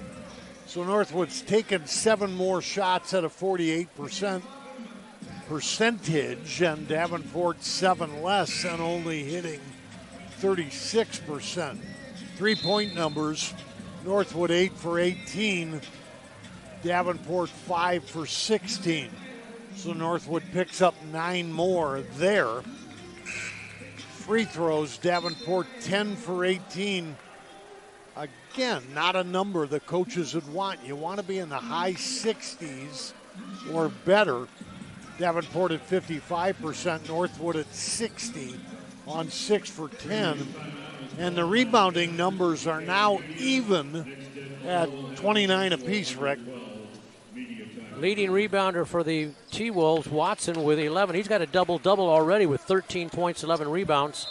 So Northwood's taken 7 more shots at a 48% percentage, and Davenport 7 less and only hitting 36%. 3-point numbers, Northwood 8 for 18, Davenport 5 for 16. So Northwood picks up 9 more there. Free throws, Davenport 10 for 18. Again, not a number the coaches would want. You want to be in the high 60s or better. Davenport at 55%, Northwood at 60 on 6 for 10. And the rebounding numbers are now even at 29 apiece, Rick. Leading rebounder for the T-Wolves, Watson with 11. He's got a double-double already with 13 points, 11 rebounds.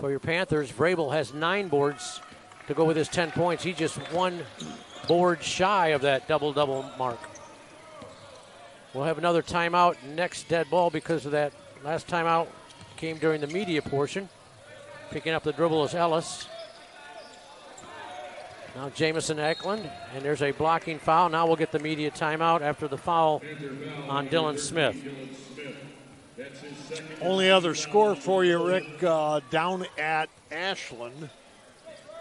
For your Panthers, Vrabel has 9 boards to go with his 10 points. He's just 1 board shy of that double-double mark. We'll have another timeout next, dead ball, because of that last timeout came during the media portion. Picking up the dribble is Ellis. Now Jamison Eklund, and there's a blocking foul. Now we'll get the media timeout after the foul on Dylan Smith. Only other score for you, Rick, down at Ashland.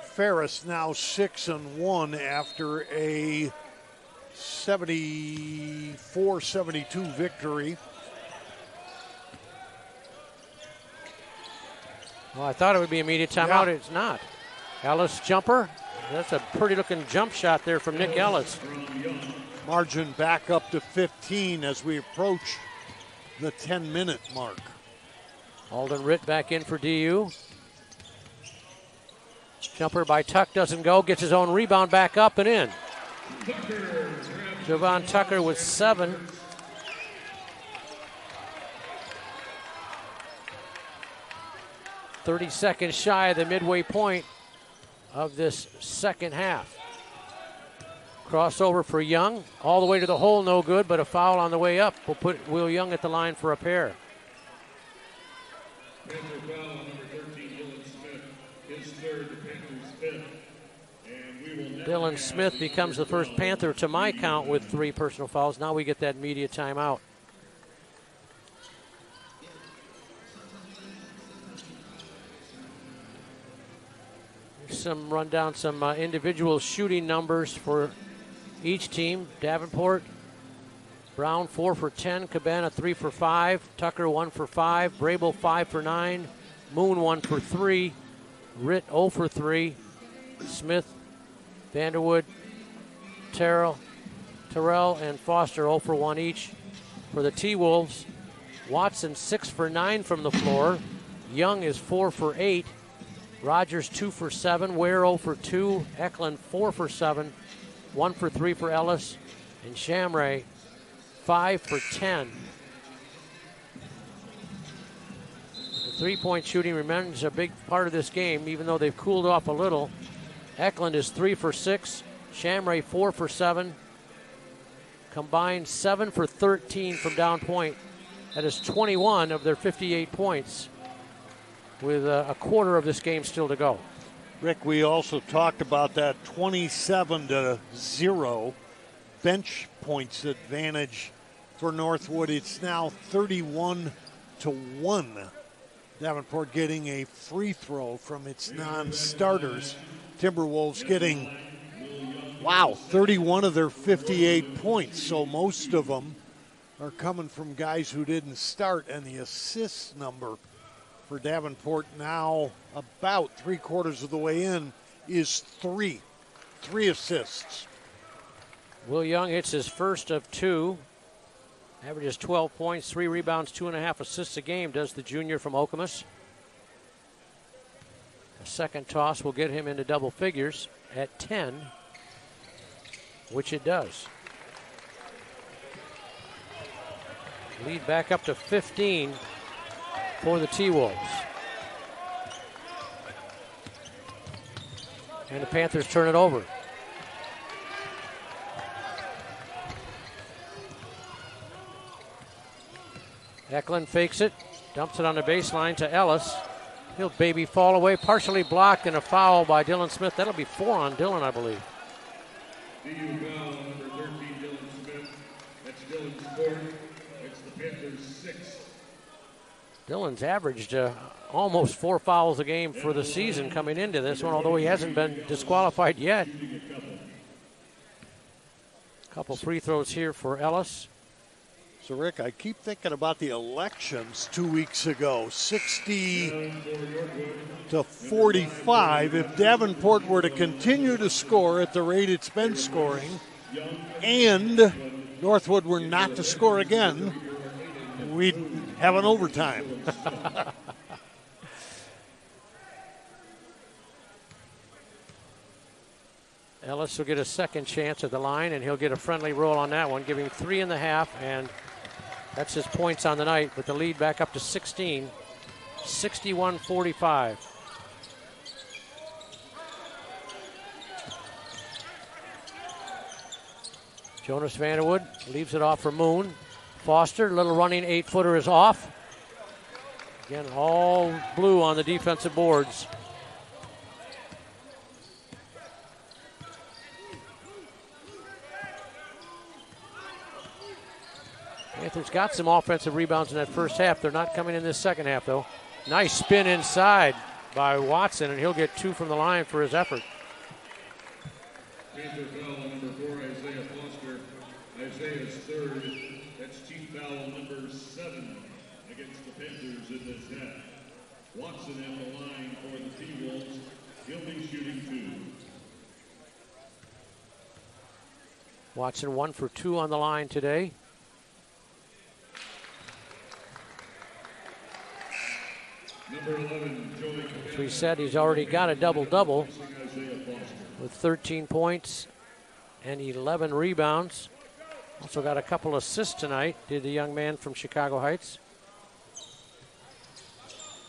Ferris now 6-1 after a 74-72 victory. Well, I thought it would be immediate timeout. Yeah. It's not. Ellis jumper. That's a pretty looking jump shot there from Nick Ellis. Margin back up to 15 as we approach the 10-minute mark. Alden Ritt back in for DU. Jumper by Tuck doesn't go. Gets his own rebound back up and in. Javon Tucker with 7. .30 seconds shy of the midway point of this second half. Crossover for Young. All the way to the hole, no good, but a foul on the way up will put Will Young at the line for a pair. Dylan Smith becomes the first Panther to my count with 3 personal fouls. Now we get that media timeout. Some rundown, some individual shooting numbers for each team. Davenport, Brown 4 for 10, Cabana 3 for 5, Tucker 1 for 5, Vrabel 5 for 9, Moon 1 for 3, Ritt 0 for 3, Smith, Vanderwood, Terrell, and Foster 0 for 1 each. For the T-Wolves, Watson 6 for 9 from the floor. Young is 4 for 8. Rogers 2 for 7. Ware 0 for 2. Eklund 4 for 7. 1 for 3 for Ellis. And Shamray 5 for 10. The three-point shooting remains a big part of this game, even though they've cooled off a little. Eklund is 3 for 6. Shamray 4 for 7. Combined 7 for 13 from down point. That is 21 of their 58 points, with a quarter of this game still to go. Rick, we also talked about that 27-0 bench points advantage for Northwood. It's now 31-1. Davenport getting a free throw from its non-starters. Timberwolves getting, 31 of their 58 points. So most of them are coming from guys who didn't start, and the assist number for Davenport now about 3/4 of the way in is 3 assists. Will Young hits his first of 2, averages 12 points, 3 rebounds, 2.5 assists a game, does the junior from Okemos. A second toss will get him into double figures at 10, which it does. Lead back up to 15 for the T-Wolves. And the Panthers turn it over. Eklund fakes it, dumps it on the baseline to Ellis. He'll baby fall away, partially blocked, and a foul by Dylan Smith. That'll be 4 on Dylan, I believe. DU foul on number 13, Dylan Smith. That's Dylan's 4th. It's the Panthers' 6th. Dylan's averaged almost 4 fouls a game for the season coming into this one, although he hasn't been disqualified yet. Couple free throws here for Ellis. So, Rick, I keep thinking about the elections 2 weeks ago, 60 to 45. If Davenport were to continue to score at the rate it's been scoring, and Northwood were not to score again, we'd have an overtime. Ellis will get a second chance at the line, and he'll get a friendly roll on that one, giving 3.5, and that's his points on the night, with the lead back up to 16, 61-45. Jonas Vanderwood leaves it off for Moon. Foster, little running 8-footer is off. Again, all blue on the defensive boards. Panthers got some offensive rebounds in that first half. They're not coming in this second half, though. Nice spin inside by Watson, and he'll get 2 from the line for his effort. Panther foul on number 4, Isaiah Foster. Isaiah's 3rd. That's team foul number 7 against the Panthers in this half. Watson at the line for the T-Wolves. He'll be shooting 2. Watson 1 for 2 on the line today. Number 11, Joey. As we said, he's already got a double-double with 13 points and 11 rebounds. Also got a couple assists tonight, did the young man from Chicago Heights.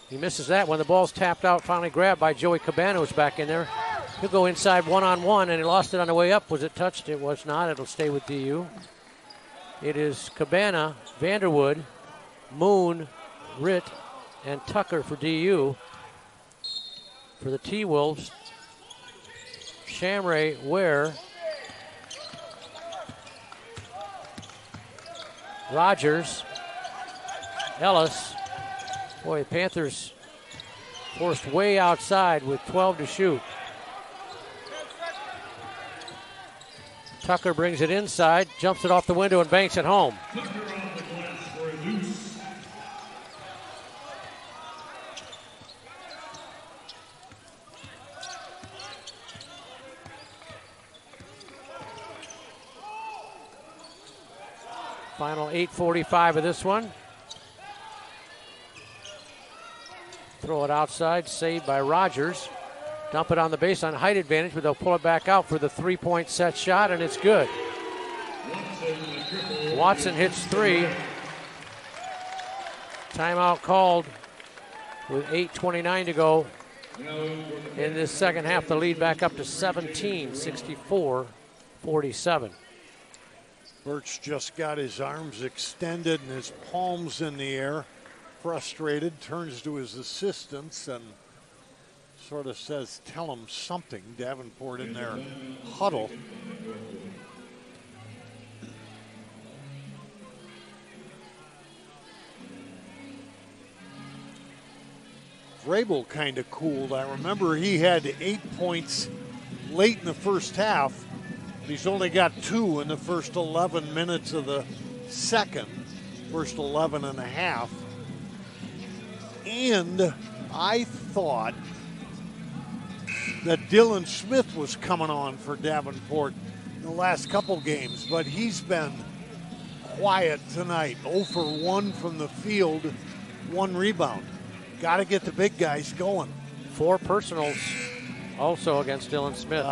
He misses that when the ball's tapped out, finally grabbed by Joey Cabana, who's back in there. He'll go inside one-on-one, and he lost it on the way up. Was it touched? It was not. It'll stay with DU. It is Cabana, Vanderwood, Moon, Ritt, and Tucker for DU. For the T-Wolves, Shamray, Ware, Rogers, Ellis. Boy, the Panthers forced way outside with 12 to shoot. Tucker brings it inside, jumps it off the window, and banks it home. Final 8:45 of this one. Throw it outside, saved by Rogers. Dump it on the baseline, height advantage, but they'll pull it back out for the three-point set shot, and it's good. Watson hits three. Timeout called with 8:29 to go in this second half. The lead back up to 17, 64-47. Birch just got his arms extended and his palms in the air. Frustrated, turns to his assistants and sort of says, tell him something. Davenport in their huddle. Vrabel kind of cooled. I remember he had 8 points late in the first half. He's only got 2 in the first 11 minutes of the second, first 11 and a half. And I thought that Dylan Smith was coming on for Davenport in the last couple games, but he's been quiet tonight. 0 for 1 from the field, 1 rebound. Got to get the big guys going. 4 personals also against Dylan Smith.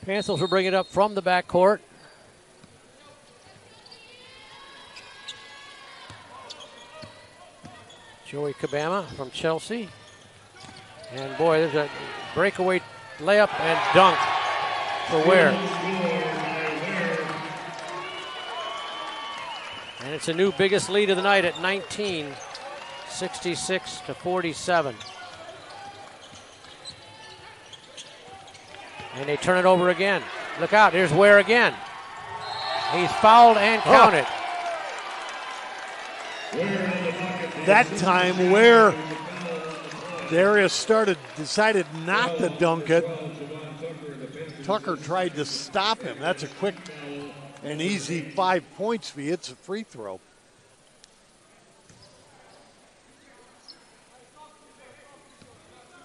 Panthers will bring it up from the backcourt. Joey Kabama from Chelsea. And boy, there's a breakaway layup and dunk for Ware. And it's a new biggest lead of the night at 19, 66-47. And they turn it over again. Look out, here's Ware again. He's fouled and counted. That time Ware, Darius decided not to dunk it. Tucker tried to stop him. That's a quick and easy 5 points if he hits a free throw.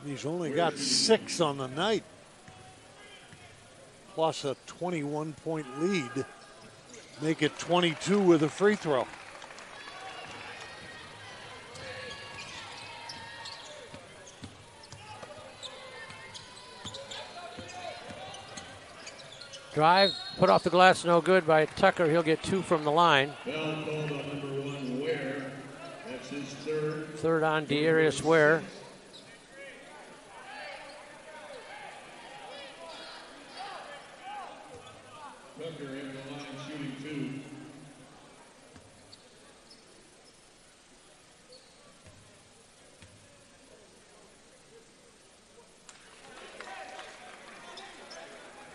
He's only got 6 on the night, plus a 21-point lead. Make it 22 with a free throw. Drive, put off the glass, no good by Tucker. He'll get 2 from the line. Third on Darius Ware. Tucker in the line shooting 2.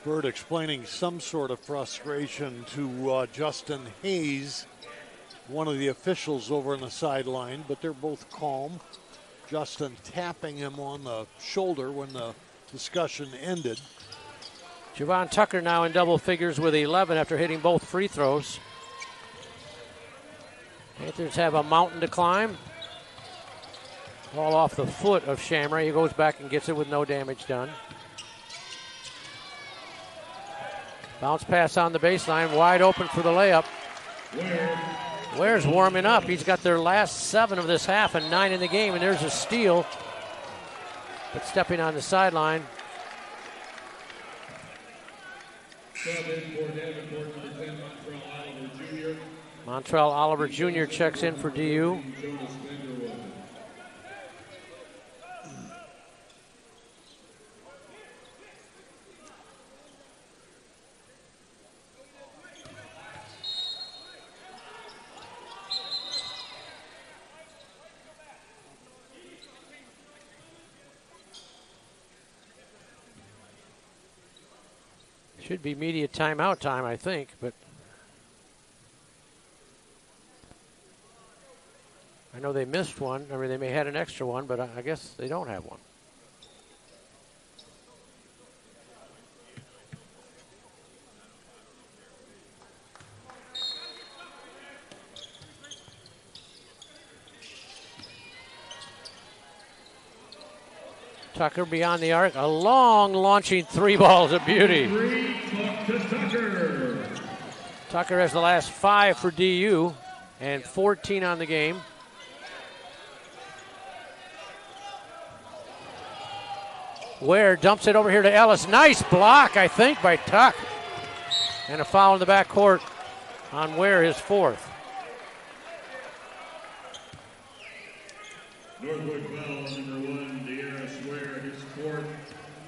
Bird explaining some sort of frustration to Justin Hayes, one of the officials over on the sideline, but they're both calm. Justin tapping him on the shoulder when the discussion ended. Javon Tucker now in double figures with 11 after hitting both free throws. Panthers have a mountain to climb. Ball off the foot of Shamra. He goes back and gets it with no damage done. Bounce pass on the baseline, wide open for the layup. Ware's warming up. He's got their last 7 of this half and 9 in the game, and there's a steal. But stepping on the sideline. Montrell Oliver Jr. checks in for DU. Should be media timeout time, I think, but I know they missed one. I mean, they may have had an extra one, but I guess they don't have one. Tucker beyond the arc. A long launching three ball is a beauty. Tucker has the last 5 for DU and 14 on the game. Ware dumps it over here to Ellis. Nice block, I think, by Tuck. And a foul in the backcourt on Ware, his 4th. Northwood foul number 1, De'Aris Ware, his 4th.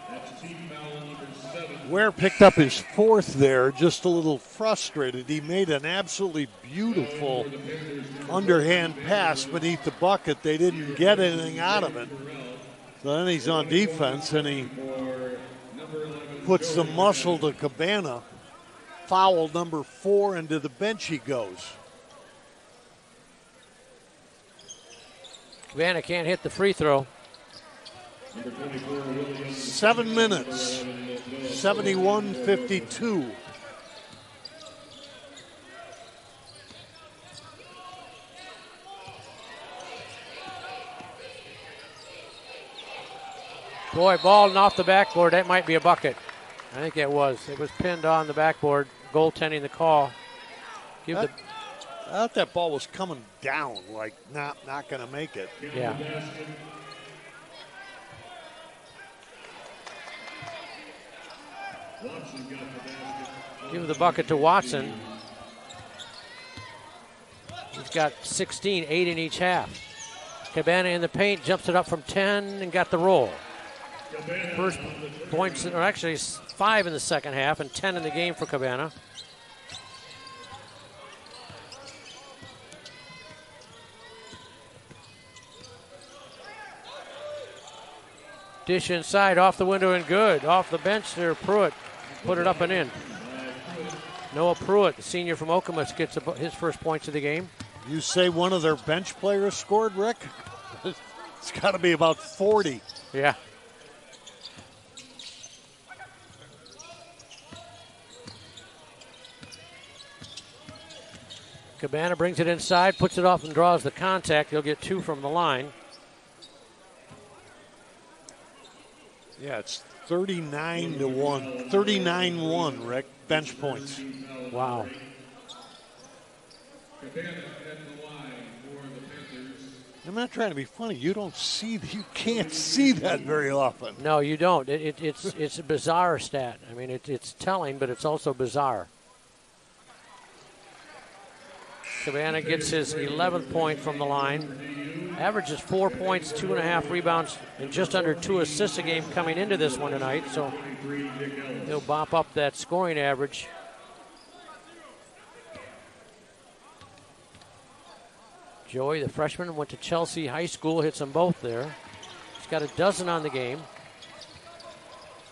That's team foul number 7. Ware picked up his 4th there, just a little frustrated. He made an absolutely beautiful underhand pass beneath the bucket. They didn't get anything out of it. So then he's on defense, and he puts the muscle to Cabana. Foul number 4, and to the bench he goes. Cabana can't hit the free throw. 7 minutes, 71-52. Boy, balling off the backboard. That might be a bucket. I think it was. It was pinned on the backboard. Goaltending the call. I thought that ball was coming down, like not going to make it. Yeah. Give the bucket to Watson. He's got 16, 8 in each half. Cabana in the paint, jumps it up from 10 and got the roll. First points, or actually 5 in the second half and 10 in the game for Cabana. Dish inside, off the window and good. Off the bench there, Pruitt put it up and in. Noah Pruitt, the senior from Okemos, gets his first points of the game. You say one of their bench players scored, Rick? It's got to be about 40. Yeah. Cabana brings it inside, puts it off and draws the contact. He'll get 2 from the line. Yeah, it's 39-1. 39-1, Rick. Bench points. Wow. I'm not trying to be funny. You can't see that very often. No, you don't. It's a bizarre stat. I mean, it's telling, but it's also bizarre. Cabana gets his 11th point from the line. Averages 4 points, 2.5 rebounds, and just under 2 assists a game coming into this one tonight. So he'll bop up that scoring average. Joey, the freshman, went to Chelsea High School, hits them both there. He's got a dozen on the game.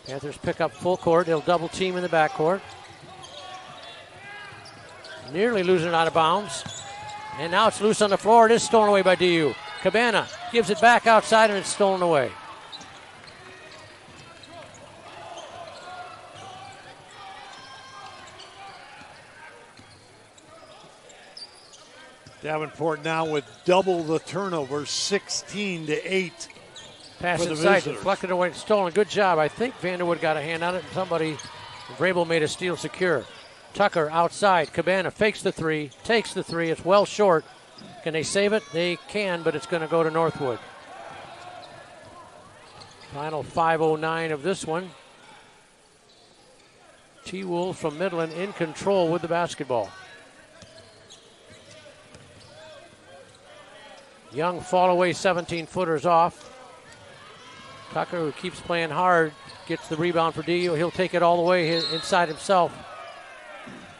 Panthers pick up full court. He'll double team in the backcourt. Nearly losing it out of bounds. And now it's loose on the floor. It is stolen away by DU. Cabana gives it back outside and it's stolen away. Davenport now with double the turnovers, 16-8. Pass for the inside, visitors. deflected away, stolen. Good job. I think Vanderwood got a hand on it, and somebody, Vrabel made a steal secure. Tucker outside. Cabana fakes the 3, takes the 3. It's well short. Can they save it? They can, but it's going to go to Northwood. Final 5:09 of this one. T-Wolves from Midland in control with the basketball. Young fall away 17-footers off. Tucker, who keeps playing hard, gets the rebound for DU. He'll take it all the way inside himself.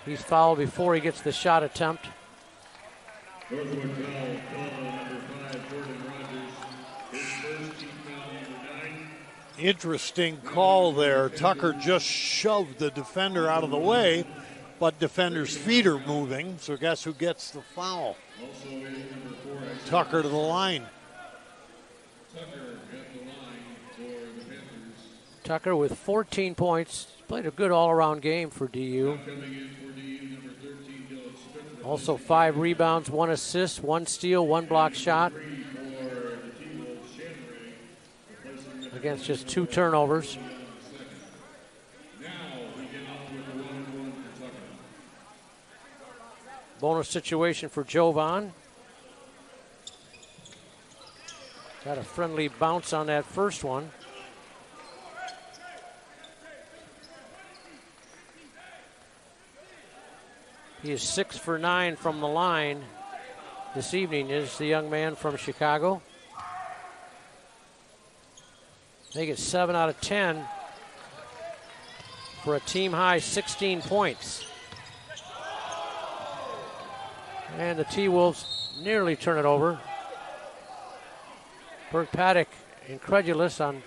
He's fouled before he gets the shot attempt. Northwood foul number 5, Jordan Rogers. His first team foul number 9. Interesting call there. Tucker just shoved the defender out of the way, but defender's feet are moving, so guess who gets the foul? Also in number 4. Tucker to the line. Tucker at the line for the Panthers. Tucker with 14 points. Played a good all-around game for DU. Coming in for DU, number 13, Dylan Smith. Also 5 rebounds, 1 assist, 1 steal, 1 block shot. against just 2 turnovers. Bonus situation for Jovan. Got a friendly bounce on that first one. He is 6 for 9 from the line this evening, is the young man from Chicago. They get 7 out of 10 for a team high 16 points. And the T-Wolves nearly turn it over. Bert Paddock incredulous on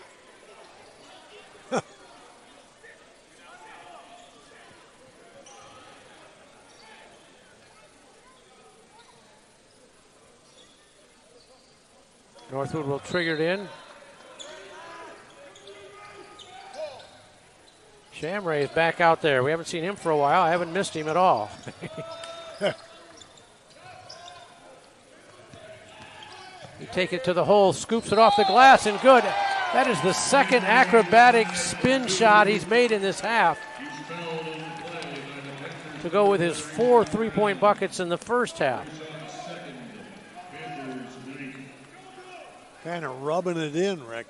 Northwood will trigger it in. Shamray is back out there. We haven't seen him for a while. I haven't missed him at all. He takes it to the hole, scoops it off the glass, and good. That is the second acrobatic spin shot he's made in this half, to go with his 4 3-point buckets in the first half. Kind of rubbing it in, Rick.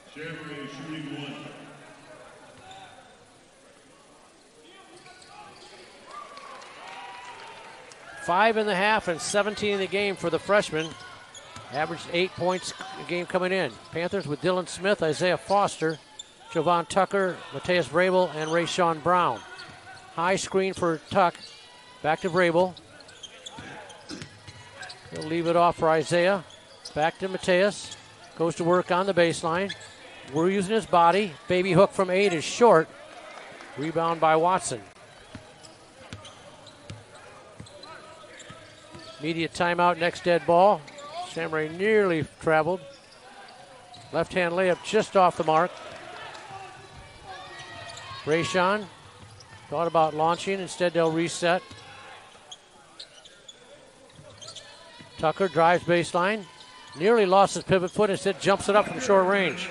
5 in the half and 17 in the game for the freshman. Averaged 8 points a game coming in. Panthers with Dylan Smith, Isaiah Foster, Jovan Tucker, Mateus Vrabel, and Rayshawn Brown. High screen for Tuck. Back to Vrabel. He'll leave it off for Isaiah. Back to Mateus. Goes to work on the baseline. We're using his body. Baby hook from 8 is short. Rebound by Watson. Immediate timeout, next dead ball. Shamray nearly traveled. Left-hand layup just off the mark. Rayshawn thought about launching. Instead, they'll reset. Tucker drives baseline. Nearly lost his pivot foot. Instead, jumps it up from short range.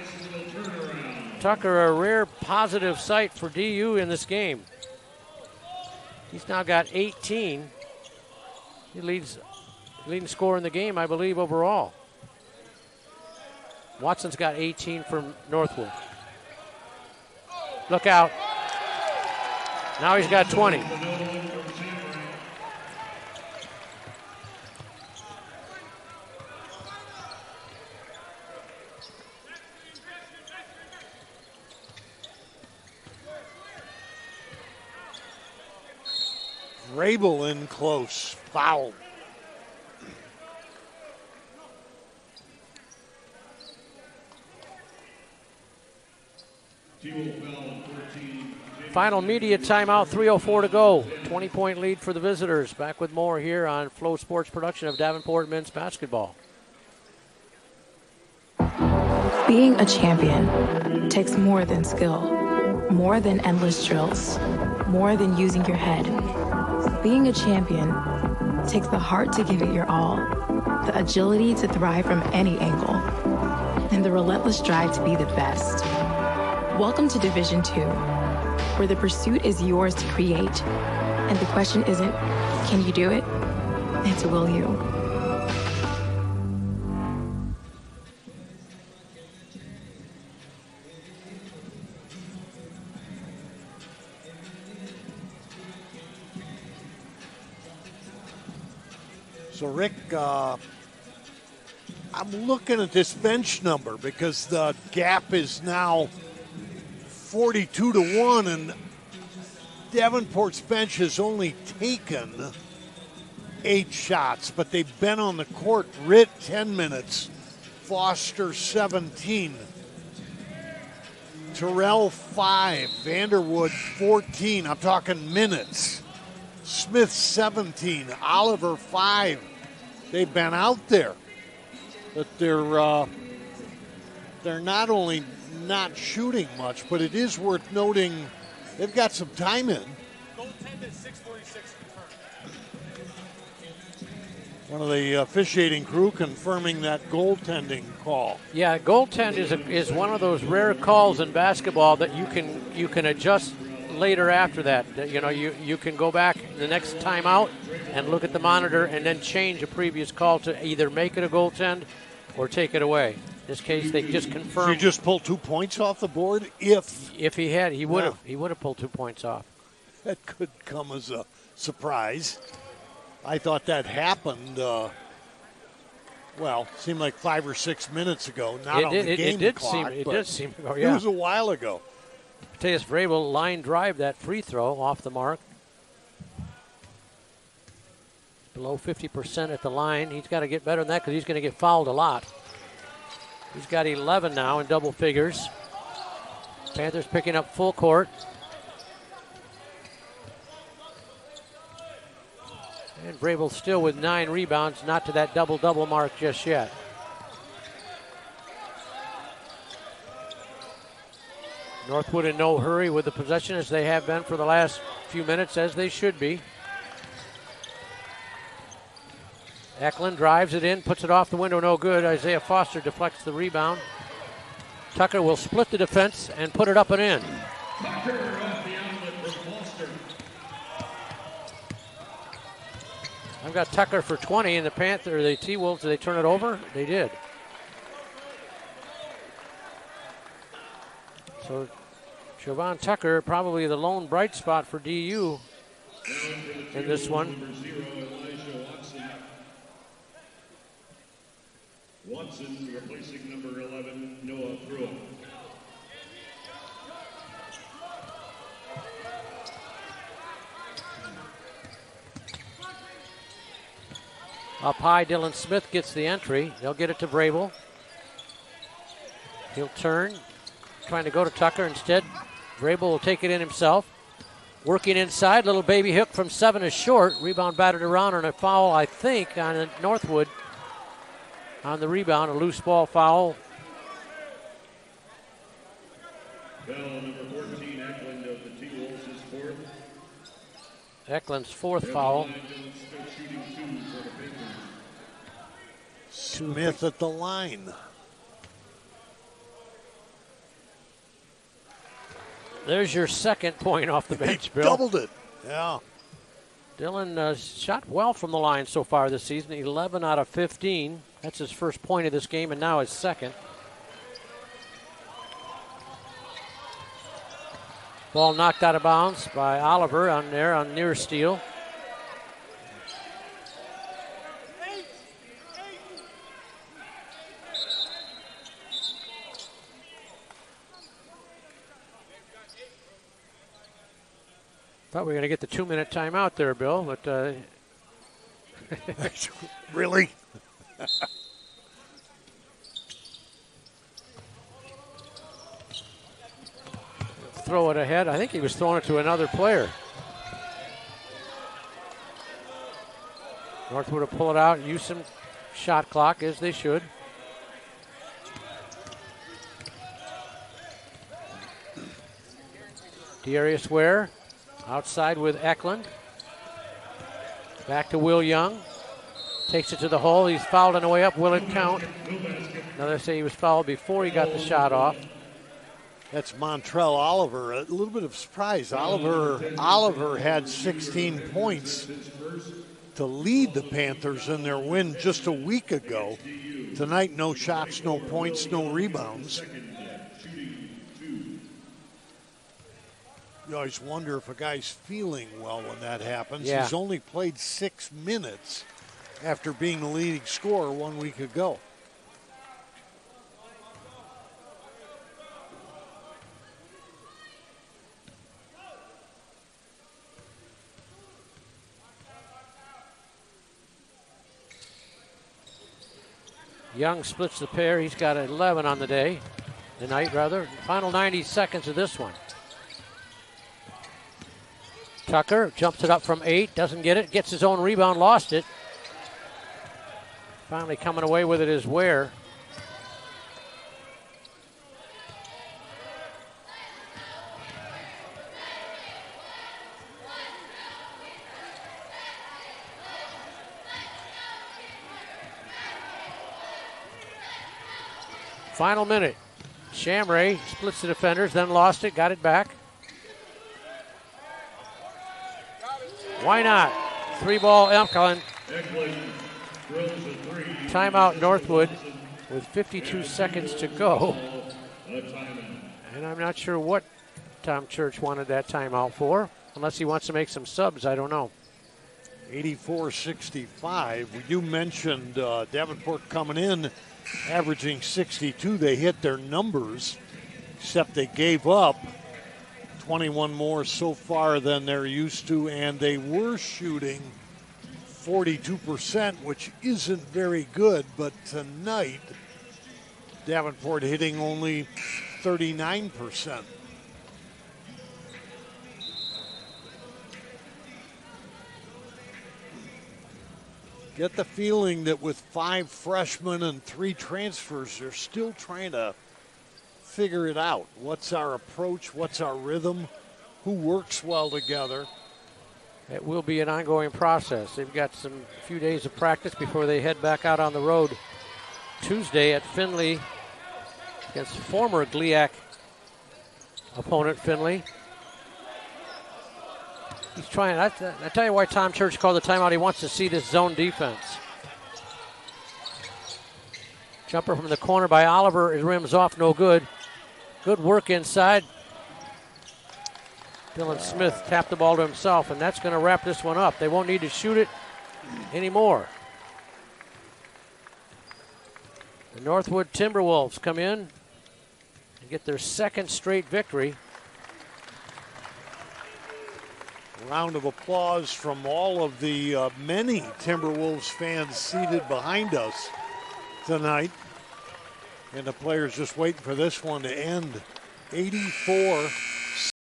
Tucker, a rare positive sight for DU in this game. He's now got 18. He leads leading scorer in the game, I believe, overall. Watson's got 18 from Northwood. Look out. Now he's got 20. Vrabel in close. Foul. Final media timeout, 3:04 to go. 20-point lead for the visitors. Back with more here on Flow Sports production of Davenport men's basketball. Being a champion takes more than skill, more than endless drills, more than using your head. Being a champion takes the heart to give it your all, the agility to thrive from any angle, and the relentless drive to be the best. Welcome to Division II, where the pursuit is yours to create, and the question isn't, can you do it? It's, will you? So, Rick, I'm looking at this bench number because the gap is now 42-1, and Davenport's bench has only taken 8 shots, but they've been on the court. Ritt 10 minutes, Foster 17, Terrell 5, Vanderwood 14. I'm talking minutes. Smith 17, Oliver 5. They've been out there, but they're not only not shooting much, but it is worth noting they've got some time in. One of the officiating crew confirming that goaltending call. Yeah, goaltend is one of those rare calls in basketball that you can adjust later after that. You know, you can go back the next time out and look at the monitor and then change a previous call to either make it a goaltend or take it away. In this case, they just confirmed. So you just pulled 2 points off the board? If he had, he would have pulled 2 points off. That could come as a surprise. I thought that happened, seemed like 5 or 6 minutes ago. Not on the game clock. It did seem ago, yeah. It was a while ago. Mateus Vrabel line drive that free throw off the mark. Below 50% at the line. He's got to get better than that because he's going to get fouled a lot. He's got 11 now in double figures. Panthers picking up full court. And Vrabel still with 9 rebounds, not to that double-double mark just yet. Northwood in no hurry with the possession as they have been for the last few minutes, as they should be. Eklund drives it in, puts it off the window, no good. Isaiah Foster deflects the rebound. Tucker will split the defense and put it up and in. I've got Tucker for 20, and the T-Wolves, did they turn it over? They did. So Siobhan Tucker, probably the lone bright spot for DU in this one. Watson replacing number 11, Noah Brewer. Up high, Dylan Smith gets the entry. They'll get it to Vrabel. He'll turn, trying to go to Tucker. Instead, Vrabel will take it in himself. Working inside, little baby hook from 7 is short. Rebound batted around on a foul, I think, on Northwood. On the rebound, a loose ball foul. Foul number 14, Eklund of the T-Wolves is fourth. Eklund's fourth foul. Smith at the line. There's your second point off the bench, Bill. Doubled it. Yeah. Dylan shot well from the line so far this season, 11 out of 15. That's his first point of this game, and now his second. Ball knocked out of bounds by Oliver on near steal. Thought we were going to get the 2-minute timeout there, Bill, but really? Throw it ahead. I think he was throwing it to another player. Northwood will pull it out, use some shot clock, as they should. Darius Ware outside with Eklund. Back to Will Young. Takes it to the hole. He's fouled on the way up. Will it count? Now they say he was fouled before he got the shot off. That's Montrell Oliver. A little bit of surprise. Oliver had 16 points to lead the Panthers in their win just a week ago. Tonight, no shots, no points, no rebounds. You always wonder if a guy's feeling well when that happens. Yeah. He's only played 6 minutes after being the leading scorer 1 week ago. Young splits the pair. He's got 11 on the day. Tonight, rather. Final 90 seconds of this one. Tucker jumps it up from 8, doesn't get it, gets his own rebound, lost it. Finally coming away with it is Ware. Final minute. Shamray splits the defenders, then lost it, got it back. Why not? 3-ball Elkhorn. Timeout Northwood with 52 seconds to go. And I'm not sure what Tom Church wanted that timeout for, unless he wants to make some subs, I don't know. 84-65. You mentioned Davenport coming in, averaging 62. They hit their numbers, except they gave up 21 more so far than they're used to, and they were shooting 42%, which isn't very good, but tonight, Davenport hitting only 39%. Get the feeling that with 5 freshmen and 3 transfers, they're still trying to figure it out. What's our approach? What's our rhythm? Who works well together? It will be an ongoing process. They've got a few days of practice before they head back out on the road Tuesday at Findlay against former GLIAC opponent Findlay. He's trying. I tell you why Tom Church called the timeout. He wants to see this zone defense. Jumper from the corner by Oliver. His rim's off, no good. Good work inside. Dylan Smith tapped the ball to himself, and that's going to wrap this one up. They won't need to shoot it anymore. The Northwood Timberwolves come in and get their second straight victory. Round of applause from all of the many Timberwolves fans seated behind us tonight. And the players just waiting for this one to end. 84